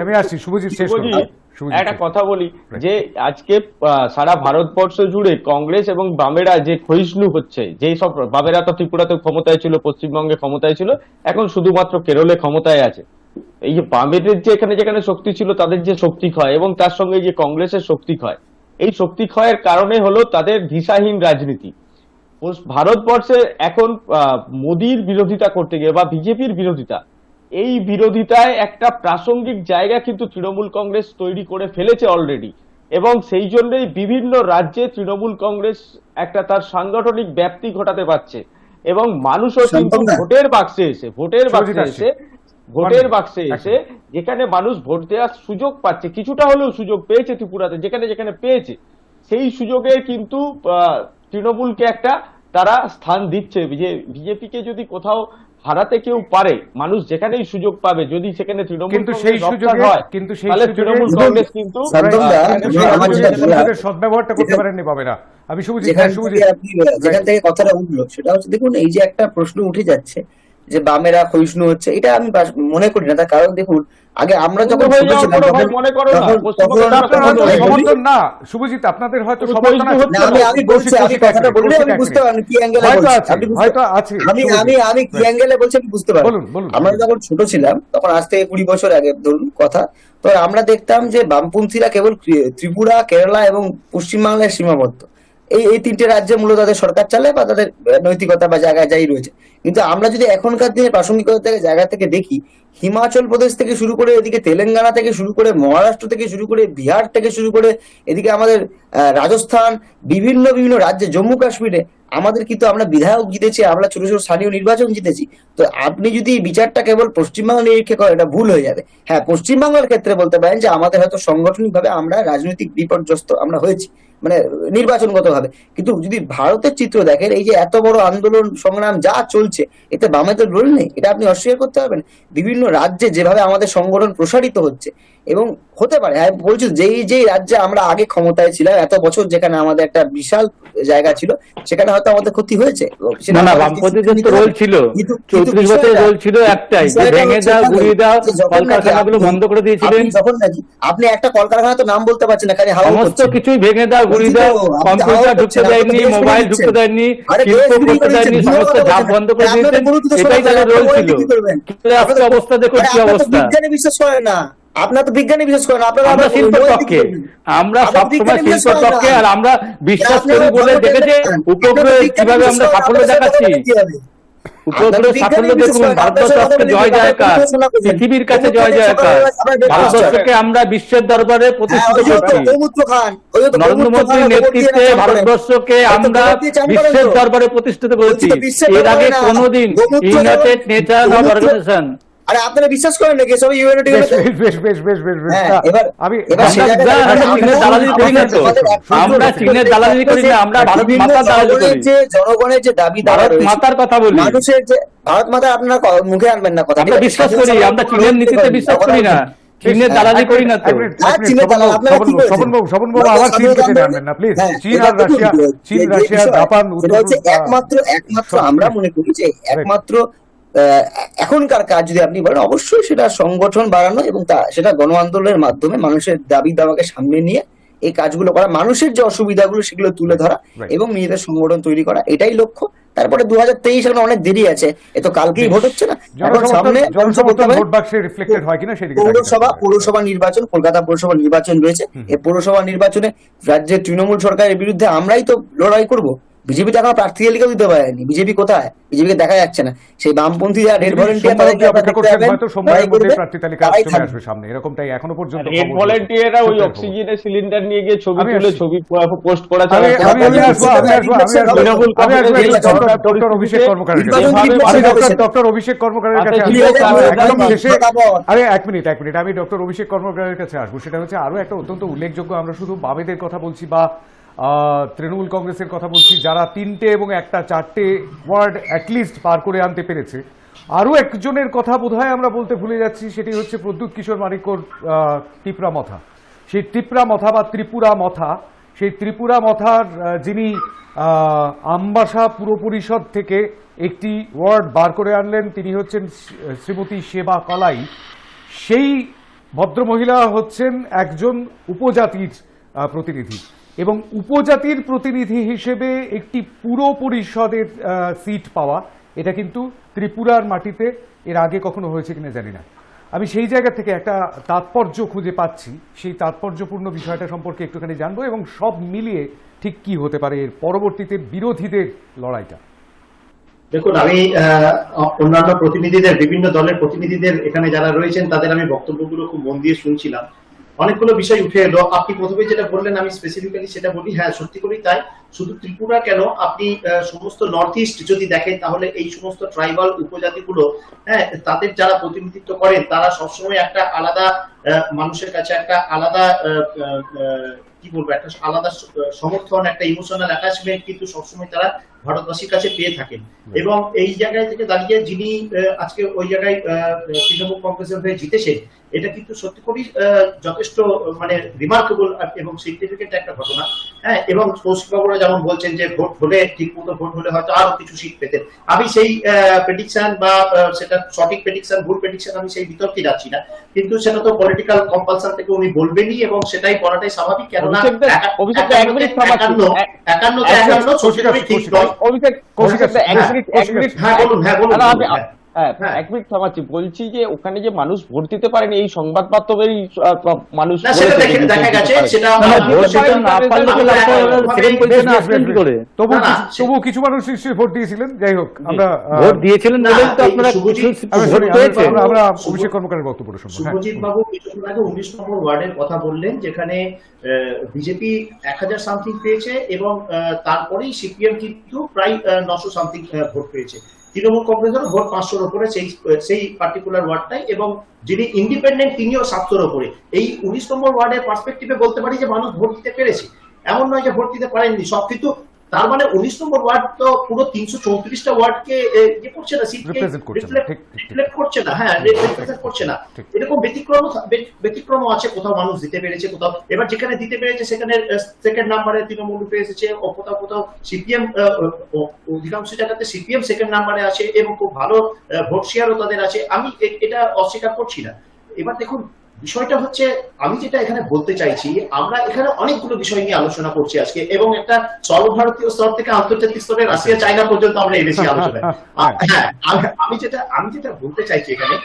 আমি আসছি সুভজিৎ শেষ করুন। শুভজিৎ, সুভজিৎ, একটা কথা বলি যে আজকে সারা ভারতবর্ষ জুড়ে কংগ্রেস এবং বামেরা যে ক্ষয়িষ্ণু হচ্ছে, যেই সব বামেরা তো ত্রিপুরাতে ক্ষমতায় ছিল, পশ্চিমবঙ্গে ক্ষমতায় ছিল, এখন শুধুমাত্র কেরলে ক্ষমতায় আছে। এই যে বামেদের যে এখানে যেখানে শক্তি ছিল তাদের যে শক্তি ক্ষয় এবং তার সঙ্গে যে কংগ্রেসের শক্তি ক্ষয়, এই শক্তি ক্ষয়ের কারণে হলো তাদের দিশাহীন রাজনীতি। ভারতবর্ষে এখন মোদির বিরোধিতা করতে গিয়ে বা বিজেপির বিরোধিতা, এই বিরোধিতায় একটা প্রাসঙ্গিক জায়গা কিন্তু তৃণমূল কংগ্রেস তৈরি করে ফেলেছে অলরেডি, এবং সেই জন্যই বিভিন্ন রাজ্যে তৃণমূল কংগ্রেস একটা তার সাংগঠনিক ব্যাপ্তি ঘটাতে পারছে এবং মানুষও কিন্তু ভোটের বাক্সে এসে যেখানে মানুষ ভোট দেওয়ার সুযোগ পাচ্ছে, কিছুটা হলেও সুযোগ পেয়েছে ত্রিপুরাতে, যেখানে যেখানে পেয়েছে সেই সুযোগে কিন্তু তৃণমূলকে একটা তারা স্থান দিচ্ছে। বিজেপিকে যদি কোথাও হারাতে কেউ পারে, মানুষ যেখানেই সুযোগ পাবে, যদি সেখানে তৃণমূল তৃণমূল কংগ্রেস কিন্তু সদ্ব্যবহারটা করতে পারেননি বামেরা। আমি যেখান থেকে কথাটা উঠলো সেটা হচ্ছে, দেখুন এই যে একটা প্রশ্ন উঠে যাচ্ছে যে বামেরা ক্ষয়িষ্ণু হচ্ছে, এটা আমি মনে করি না। তার কারণ দেখুন, আগে আমরা যখন সমর্থন না শুভজিৎ, আপনাদের হয়তো সমর্থন আছে। আমি বলছি, আমি কথাটা বললে আমি বুঝতে পারি কি অ্যাঙ্গেলে বলছি, আমি কি অ্যাঙ্গেলে বলছি আমি বুঝতে পারি। আমরা যখন ছোট ছিলাম তখন, আজ থেকে 20 বছর আগে ধরুন কথা, তো আমরা দেখতাম যে বামপন্থীরা কেবল ত্রিপুরা, কেরালা এবং পশ্চিমবাংলায় সীমাবদ্ধ। এই তিনটে রাজ্যে মূলত তাদের সরকার চালায় বা তাদের নৈতিকতা বা জায়গায় যাই রয়েছে। কিন্তু আমরা যদি এখনকার দিনে প্রাসঙ্গিকতার জায়গা থেকে দেখি, হিমাচল প্রদেশ থেকে শুরু করে এদিকে তেলেঙ্গানা থেকে শুরু করে মহারাষ্ট্র থেকে শুরু করে বিহার থেকে শুরু করে এদিকে আমাদের রাজস্থান, বিভিন্ন বিভিন্ন রাজ্যে, জম্মু কাশ্মীরে আমাদের কিন্তু আমরা বিধায়ক জিতেছি, আমরা ছোট ছোট স্থানীয় নির্বাচন জিতেছি। তো আপনি যদি বিচারটা কেবল পশ্চিমবাংলা নিরীক্ষে করেন, এটা ভুল হয়ে যাবে। হ্যাঁ, পশ্চিমবাংলার ক্ষেত্রে বলতে পারেন যে আমাদের হয়তো সাংগঠনিকভাবে আমরা রাজনৈতিক বিপর্যস্ত আমরা হয়েছি, মানে নির্বাচনগত ভাবে। কিন্তু যদি ভারতের চিত্র দেখেন, এই যে এত বড় আন্দোলন সংগ্রাম যা চলছে, এতে বামেদের রোল নেই, এটা আপনি অস্বীকার করতে পারবেন। বিভিন্ন রাজ্যে যেভাবে আমাদের সংগঠন প্রসারিত হচ্ছে, এবং হতে পারে, হ্যাঁ বলছি, যেই রাজ্যে আমরা আগে ক্ষমতায় ছিলাম এত বছর, যেখানে আমাদের একটা বিশাল জায়গা ছিল, সেখানে হয়তো তো আমাদের ক্ষতি হয়েছে। সেটা না না, আমাদের বামপন্থীদের তো নিতে রোল হবে। ছিল, কিন্তু 34 বছরের বিষয়টা- রোল ছিল একটাই, যে বিষয়টা ভেঙে হচ্ছে দাও, এখানে গুড়িয়ে দাও, যে যখন নাকি কলকারখানাগুলো আপনি- বন্ধ করে দিয়েছিলেন। আপনি যখন নাকি আপনি একটা কলকারখানা তো নাম বলতে পারছেন না, খালি হাওয়া সমস্ত করছেন। কিছুই ভেঙে দাও, গুড়িয়ে দাও, কম্পিউটার ঢুকতে দেয়নি, মোবাইল ঢুকতে দেয়নি, শিল্প করতে দেয়নি, সমস্ত ঝাপ বন্ধ করে দিয়েছেন। এটাই তাদের রোল ছিল। কিন্তু আজকে অবস্থা দেখুন কি অবস্থা। বিজ্ঞানে বিশ্বাস করেন না, আপনারা তো বিজ্ঞানে বিশ্বাস করেন না, আপনারা আমরা আবার শিল্পের নৈতিক পক্ষে, করবেন। আমরা আপনারা সবসময় বিজ্ঞানে বিশ্বাস শিল্পের করেন না। পক্ষে, আর আমরা বিশ্বাস আপনারা করি বলে ধর্মকে দেখেছে দেখান। উপগ্রহে আপনারা বিজ্ঞানে কিভাবে আমরা বিশ্বাস করেন, সাফল্য আপনাদের সাথে দেখাচ্ছি। কথা বলে কি হবে? উপগ্রহ সাফল্য দেখুন, ভারতবর্ষ আজকে জয় জয়কার, পৃথিবীর কাছে জয় জয়কার। ভারতবর্ষকে আমরা বিশ্বের দরবারে প্রতিষ্ঠিত করছি। নরেন্দ্র মোদীর নেতৃত্বে ভারতবর্ষকে আমরা বিশ্বের দরবারে প্রতিষ্ঠিত করেছি। এর আগে কোনোদিন ইউনাইটেড নেশন অর্গানাইজেশন আরে আপনারা বিশ্বাস করেন নাকি সব ইউএনটি বেশ বেশ বেশ বেশ বেশ বেশ হ্যাঁ, তা, এবার- আমি এবার সে জায়গায় আমরা চীনের দালালি করি না তো, আমরা চীনের দালালি করি না, আমরা ভারত মাতার দালালি করি। জনগণের যে দাবি দাওয়া ভারত রয়েছে, মাতার কথা বলি, মানুষের যে ভারত মাতা আপনারা মুখে আনবেন না কথা, আমরা বিশ্বাস করি, আমরা চীনের নীতিতে বিশ্বাস করি না, চীনের দালালি করি না তো। স্বপনবাবু আবার চীনকে টেনে আনবেন না প্লিজ। চীন আর রাশিয়া, চীন রাশিয়া জাপান একমাত্র আমরা মনে করি যে একমাত্র এখনকার কাজ যদি আপনি বলেন, অবশ্যই সেটা সংগঠন বাড়ানো এবং সেটা গণ আন্দোলনের মাধ্যমে মানুষের দাবি দাওয়াকে সামনে নিয়ে এই কাজগুলো করা, মানুষের যে অসুবিধাগুলো সেগুলো তুলে ধরা এবং নিজেদের সংগঠন তৈরি করা, এটাই লক্ষ্য। তারপরে 2023 এখন অনেক দেরি আছে, এ তো কালকেই ভোট হচ্ছে না, এখন সামনে ভোট বাক্সে রিফ্লেক্টেড হয় কিনা সেদিকে পৌরসভা নির্বাচন, কলকাতা পৌরসভা নির্বাচন রয়েছে। এই পৌরসভা নির্বাচনে রাজ্যের তৃণমূল সরকারের বিরুদ্ধে আমরাই তো লড়াই করব। বিজেপি তো এখন প্রার্থী তালিকাও দিতে পারেনি। বিজেপি কোথায়? বিজেপিকে দেখা যাচ্ছে না। সেই বামপন্থী যারা রেড ভলেন্টিয়ার প্রার্থী তালিকা আসবে সামনে, এরকমটাই এখনো পর্যন্ত রেড ভলেন্টিয়াররা ওই অক্সিজেনের সিলিন্ডার নিয়ে গিয়ে ছবি তুলে ছবি পোস্ট করা ছাড়া ডক্টর অভিষেক কর্মকারের কাছে একদম শেষে, আরে এক মিনিট আমি ডক্টর অভিষেক কর্মকারের কাছে আসবো। সেটা হচ্ছে আরো একটা অত্যন্ত উল্লেখযোগ্য, আমরা শুধু বামেদের কথা বলছি বা তৃণমূল কংগ্রেসের কথা বলছি, যারা 3টে এবং একটা 4টে ওয়ার্ড অ্যাটলিস্ট পার করে আনতে পেরেছে। আরো একজনের কথা বোধহয় আমরা বলতে ভুলে যাচ্ছি, সেটি হচ্ছে প্রদ্যুৎ কিশোর মানিক্যর ত্রিপুরা মথা। সেই ত্রিপুরা মথা বা ত্রিপুরা মথা, সেই ত্রিপুরা মথার যিনি আমবাসা পুর পরিষদ থেকে একটি ওয়ার্ড বার করে আনলেন, তিনি হচ্ছেন শ্রীমতী সেবা কলাই। সেই ভদ্রমহিলা হচ্ছেন একজন উপজাতির প্রতিনিধি, এবং উপজাতির প্রতিনিধি হিসেবে একটি পুর পরিষদের সিট পাওয়া, এটা কিন্তু ত্রিপুরার মাটিতে এর আগে কখনো হয়েছে কিনা জানি না। আমি সেই জায়গা থেকে একটা তাৎপর্য খুঁজে পাচ্ছি, সেই তাৎপর্যপূর্ণ বিষয়টা সম্পর্কে একটুখানি জানবো এবং সব মিলিয়ে ঠিক কি হতে পারে এর পরবর্তীতে বিরোধীদের লড়াইটা। দেখুন, আমি অন্যান্য প্রতিনিধিদের, বিভিন্ন দলের প্রতিনিধিদের এখানে যারা রয়েছেন তাদের আমি বক্তব্যগুলো খুব মন দিয়ে শুনছিলাম। অনেকগুলো বিষয় উঠে এলো। আপনি প্রথমে যেটা বললেন আমি স্পেসিফিক্যালি সেটা বলি, হ্যাঁ সত্যি করেই তাই। শুধু ত্রিপুরা কেন, আপনি সমস্ত নর্থ ইস্ট যদি দেখেন তাহলে এই সমস্ত ট্রাইবাল উপজাতিগুলো, হ্যাঁ, তাদের যারা প্রতিনিধিত্ব করেন তারা সবসময় একটা আলাদা মানুষের কাছে একটা আলাদা কি বলবো, একটা আলাদা সমর্থন, একটা ইমোশনাল অ্যাটাচমেন্ট কিন্তু সবসময় তারা ভারতবাসীর কাছে পেয়ে থাকেন। এবং এই জায়গায় থেকে দাঁড়িয়ে যিনি আজকে ওই জায়গায় তৃণমূল কংগ্রেসের হয়ে জিতেছেন, এটা কিন্তু সত্যি করেই যথেষ্ট মানে রিমার্কেবল এবং সিগনিফিকেন্ট একটা ঘটনা। হ্যাঁ, এবং কৌশিকবাবুরা যেমন বলছেন যে ভোট হলে, ঠিক মতো ভোট হলে হয়তো আরো কিছু সিট পেতেন। আমি সেই প্রেডিকশন বা সেটা সঠিক প্রেডিকশন ভুল প্রেডিকশন আমি সেই বিতর্কে যাচ্ছি না, কিন্তু সেটা তো পলিটিক্যাল কম্পালশন থেকে উনি বলবেনই এবং সেটাই করাটাই স্বাভাবিক। কেননা 51 মিনিট থামাচ্ছি, বলছি যে ওখানে যে মানুষ ভোট দিতে পারেনি এই সংবাদ মাধ্যমেরই মানুষ তবু কিছু মানুষ নিশ্চয়ই ভোট দিয়েছিলেন। যাই হোক, আমরা ভোট দিয়েছিলেন বলেই তো আপনারা আমরা অভিষেক কর্মকারের বক্তব্য শুনবো। সুজিত বাবু কিছুক্ষণ আগে 19 নম্বর ওয়ার্ডের কথা বললেন, যেখানে বিজেপি 1000 সামথিং পেয়েছে এবং তারপরেই সিপিএম কিন্তু প্রায় 900 সামথিং ভোট পেয়েছে। তৃণমূল কংগ্রেসের ভোট 500-র উপরে সেই পার্টিকুলার ওয়ার্ডটাই, এবং যিনি ইন্ডিপেন্ডেন্ট তিনিও 700-র উপরে। এই 19 নম্বর ওয়ার্ডের পার্সপেক্টিভে বলতে পারি যে মানুষ ভোট দিতে পেরেছে, এমন নয় যে ভোট দিতে পারেননি। সব কিন্তু তার মানে 19 নম্বর ওয়ার্ড তো পুরো 334টা ওয়ার্ডকে ইয়ে করছে না, সিটকে Represent করছে না, ঠিক, ঠিক, ঠিক। রিফ্লেক্ট করছে না, হ্যাঁ রিপ্রেজেন্ট করছে না। ঠিক। এরকম ব্যতিক্রম আছে, কোথাও মানুষ দিতে পেরেছে, কোথাও এবার যেখানে দিতে পেরেছে সেখানে সেকেন্ড নাম্বারে তৃণমূল উঠে এসেছে, কোথাও কোথাও সিপিএম, অধিকাংশ জায়গাতে সিপিএম সেকেন্ড নাম্বারে আছে এবং খুব ভালো ভোট শেয়ারও তাদের আছে, আমি এটা অস্বীকার করছি না। এবার দেখুন বিষয়টা হচ্ছে, আমি যেটা এখানে বলতে চাইছি, আমরা এখানে অনেকগুলো বিষয় নিয়ে আলোচনা করছি আজকে, এবং একটা সর্বভারতীয় স্তর থেকে আন্তর্জাতিক স্তরে রাশিয়া চায়না পর্যন্ত আমরা এনেছি আলোচনায়। হ্যাঁ, আমি যেটা বলতে চাইছি এখানে,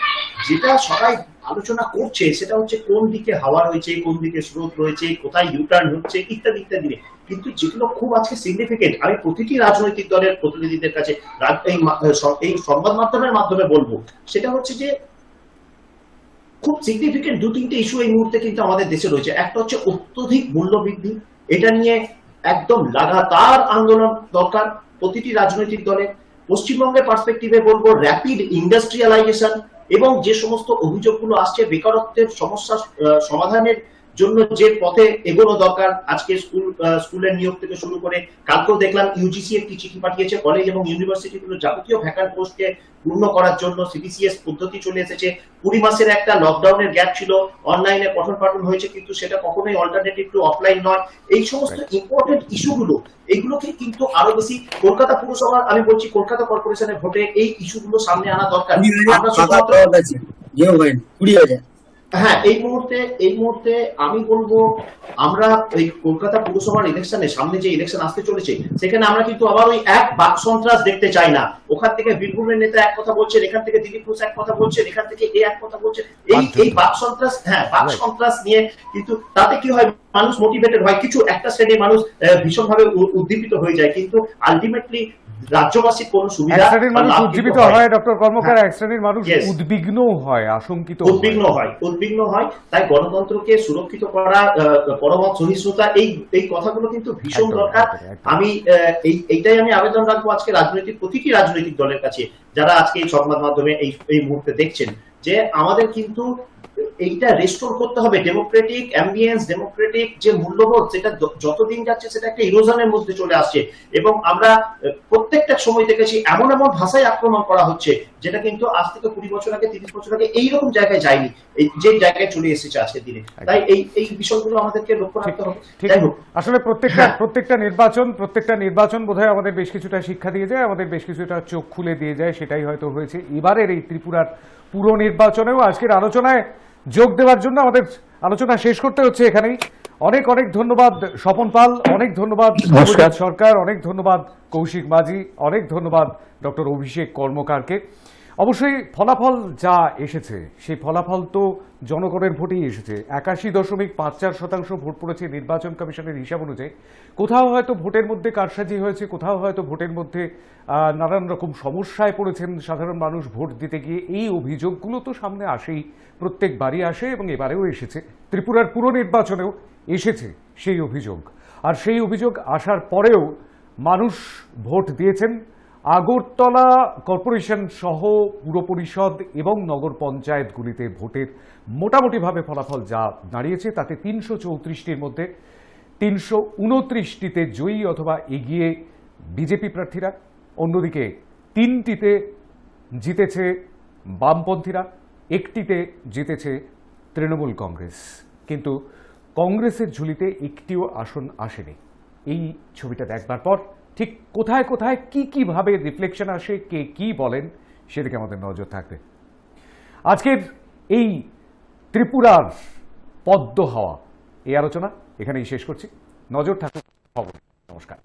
যেটা সবাই আলোচনা করছে সেটা হচ্ছে কোন দিকে হাওয়া রয়েছে, কোন দিকে স্রোত রয়েছে, কোথায় ইউটার্ন হচ্ছে, ইত্যাদি ইত্যাদি। কিন্তু যেগুলো খুব আজকে সিগনিফিকেন্ট, আমি প্রতিটি রাজনৈতিক দলের প্রতিনিধিদের কাছে এই সংবাদ মাধ্যমের মাধ্যমে বলবো, সেটা হচ্ছে যে খুব সিগনিফিকেন্ট 2-3টে ইস্যু এই মুহূর্তে কিন্তু আমাদের দেশে রয়েছে। একটা হচ্ছে অত্যধিক মূল্য বৃদ্ধি, এটা নিয়ে একদম লাগাতার আন্দোলন দরকার প্রতিটি রাজনৈতিক দলের। পশ্চিমবঙ্গের পার্সপেক্টিভে বলবো র্যাপিড ইন্ডাস্ট্রিয়ালাইজেশন, এবং যে সমস্ত অভিযোগগুলো আসছে বেকারত্বের সমস্যা সমাধানের জন্য যে পথে এগোনো দরকার, আজকে স্কুলের নিয়োগ থেকে শুরু করে, কালকেও দেখলাম ইউজিসি একটি চিঠি পাঠিয়েছে কলেজ এবং ইউনিভার্সিটিগুলো যাবতীয় ভ্যাকান্ট পোস্টকে পূর্ণ করার জন্য সিবিসিএস পদ্ধতি চলে এসেছে। 20 মাসের একটা লকডাউনের গ্যাপ ছিল, অনলাইনে পঠন পাঠন হয়েছে, কিন্তু সেটা কখনোই অল্টারনেটিভ টু অফলাইন নয়। এই সমস্ত ইম্পর্টেন্ট ইস্যুগুলো, এইগুলোকে কিন্তু আরো বেশি কলকাতা পুরসভার, আমি বলছি কলকাতা কর্পোরেশনের ভোটে এই ইস্যুগুলো সামনে আনা দরকার। আমরা শুধুমাত্র 20,000 হ্যাঁ, এই মুহূর্তে আমি বলবো, আমরা এই কলকাতা পুরসভার ইলেকশনে, সামনে যে ইলেকশন আসতে চলেছে, সেখানে আমরা কিন্তু আবার ওই এক বাক সন্ত্রাস দেখতে চাই না। ওখান থেকে বীরভূমের নেতা এক কথা বলছেন, এখান থেকে দিলীপ ঘোষ এক কথা বলছেন, এখান থেকে এ এক কথা বলছেন, এই বাক সন্ত্রাস, হ্যাঁ বাক সন্ত্রাস নিয়ে কিন্তু তাতে কি হয়, মানুষ মোটিভেটেড হয়, কিছু একটা শ্রেণীর মানুষ ভীষণভাবে উদ্দীপিত হয়ে যায়, কিন্তু আলটিমেটলি রাজ্যবাসীর কোন সুবিধা, এক শ্রেণীর মানুষ উজ্জীবিত হয় ডক্টর কর্মকার, এক শ্রেণীর মানুষ উদ্বিগ্ন হয়, আশঙ্কিত উদ্বিগ্ন হয়। তাই গণতন্ত্রকে সুরক্ষিত করা, পরমত সহিষ্ণুতা, এই কথাগুলো কিন্তু ভীষণ দরকার। আমি এইটাই আমি আবেদন রাখবো আজকে প্রতিটি রাজনৈতিক দলের কাছে, যারা আজকে এই সংবাদ মাধ্যমে এই মুহূর্তে দেখছেন, যে আমাদের কিন্তু এইটা রেস্টোর করতে হবে। ডেমোক্রেটিক অ্যাম্বিয়েন্স, ডেমোক্রেটিক যে মূল্যবোধ, সেটা যতদিন যাচ্ছে সেটা একটা ইরোশনের মধ্যে চলে আসছে, এবং আমরা প্রত্যেকটা সময় দেখেছি এমন ভাষায় আক্রমণ করা হচ্ছে, যেটা কিন্তু আজ থেকে 20 বছর আগে, 30 বছর আগে এইরকম জায়গায় যায়নি, যে জায়গায় চলে এসেছে আজকের দিনে। তাই এই বিষয়গুলো আমাদেরকে লক্ষ্য রাখতে হবে। যাই হোক, আসলে প্রত্যেকটা নির্বাচন বোধহয় আমাদের বেশ কিছুটা শিক্ষা দিয়ে যায়, আমাদের বেশ কিছুটা চোখ খুলে দিয়ে যায়, সেটাই হয়তো হয়েছে এবারের এই ত্রিপুরার পুরো নির্বাচনেও। আজকের আলোচনায় যোগ দেওয়ার জন্য আমাদের আলোচনা শেষ করতে হচ্ছে এখানেই। অনেক ধন্যবাদ স্বপন পাল, অনেক ধন্যবাদ সরকার, অনেক ধন্যবাদ কৌশিক মাঝি, অনেক ধন্যবাদ ডক্টর অভিষেক কর্মকারকে। অবশ্যই ফলাফল যা এসেছে, সেই ফলাফল তো জনগণের ভোটেই এসেছে। 81.54% ভোট পড়েছে নির্বাচন কমিশনের হিসাব অনুযায়ী। কোথাও হয়তো ভোটের মধ্যে কারসাজি হয়েছে, কোথাও হয়তো ভোটের মধ্যে নানান রকম সমস্যায় পড়েছেন সাধারণ মানুষ ভোট দিতে গিয়ে। এই অভিযোগগুলো তো সামনে আসেই, প্রত্যেকবারই আসে, এবং এবারেও এসেছে, ত্রিপুরার পুরো নির্বাচনেও এসেছে সেই অভিযোগ। আর সেই অভিযোগ আসার পরেও মানুষ ভোট দিয়েছেন। আগরতলা কর্পোরেশন সহ পুর পরিষদ এবং নগর পঞ্চায়েতগুলিতে ভোটের মোটামুটিভাবে ফলাফল যা দাঁড়িয়েছে, তাতে 334টির মধ্যে 329টিতে জয়ী অথবা এগিয়ে বিজেপি প্রার্থীরা, অন্যদিকে 3টিতে জিতেছে বামপন্থীরা, 1টিতে জিতেছে তৃণমূল কংগ্রেস। কিন্তু কংগ্রেসের ঝুলিতে একটিও আসন আসেনি। এই ছবিটা দেখবার পর ঠিক কোথায় কোথায় কিভাবে রিফ্লেকশন আসে, কে কি বলেন, সেদিকে আমাদের নজর থাকবে। আজকের এই ত্রিপুরার পদ্ম হাওয়া এই আলোচনা এখানেই শেষ করছি। নজর থাকুক খবর। নমস্কার।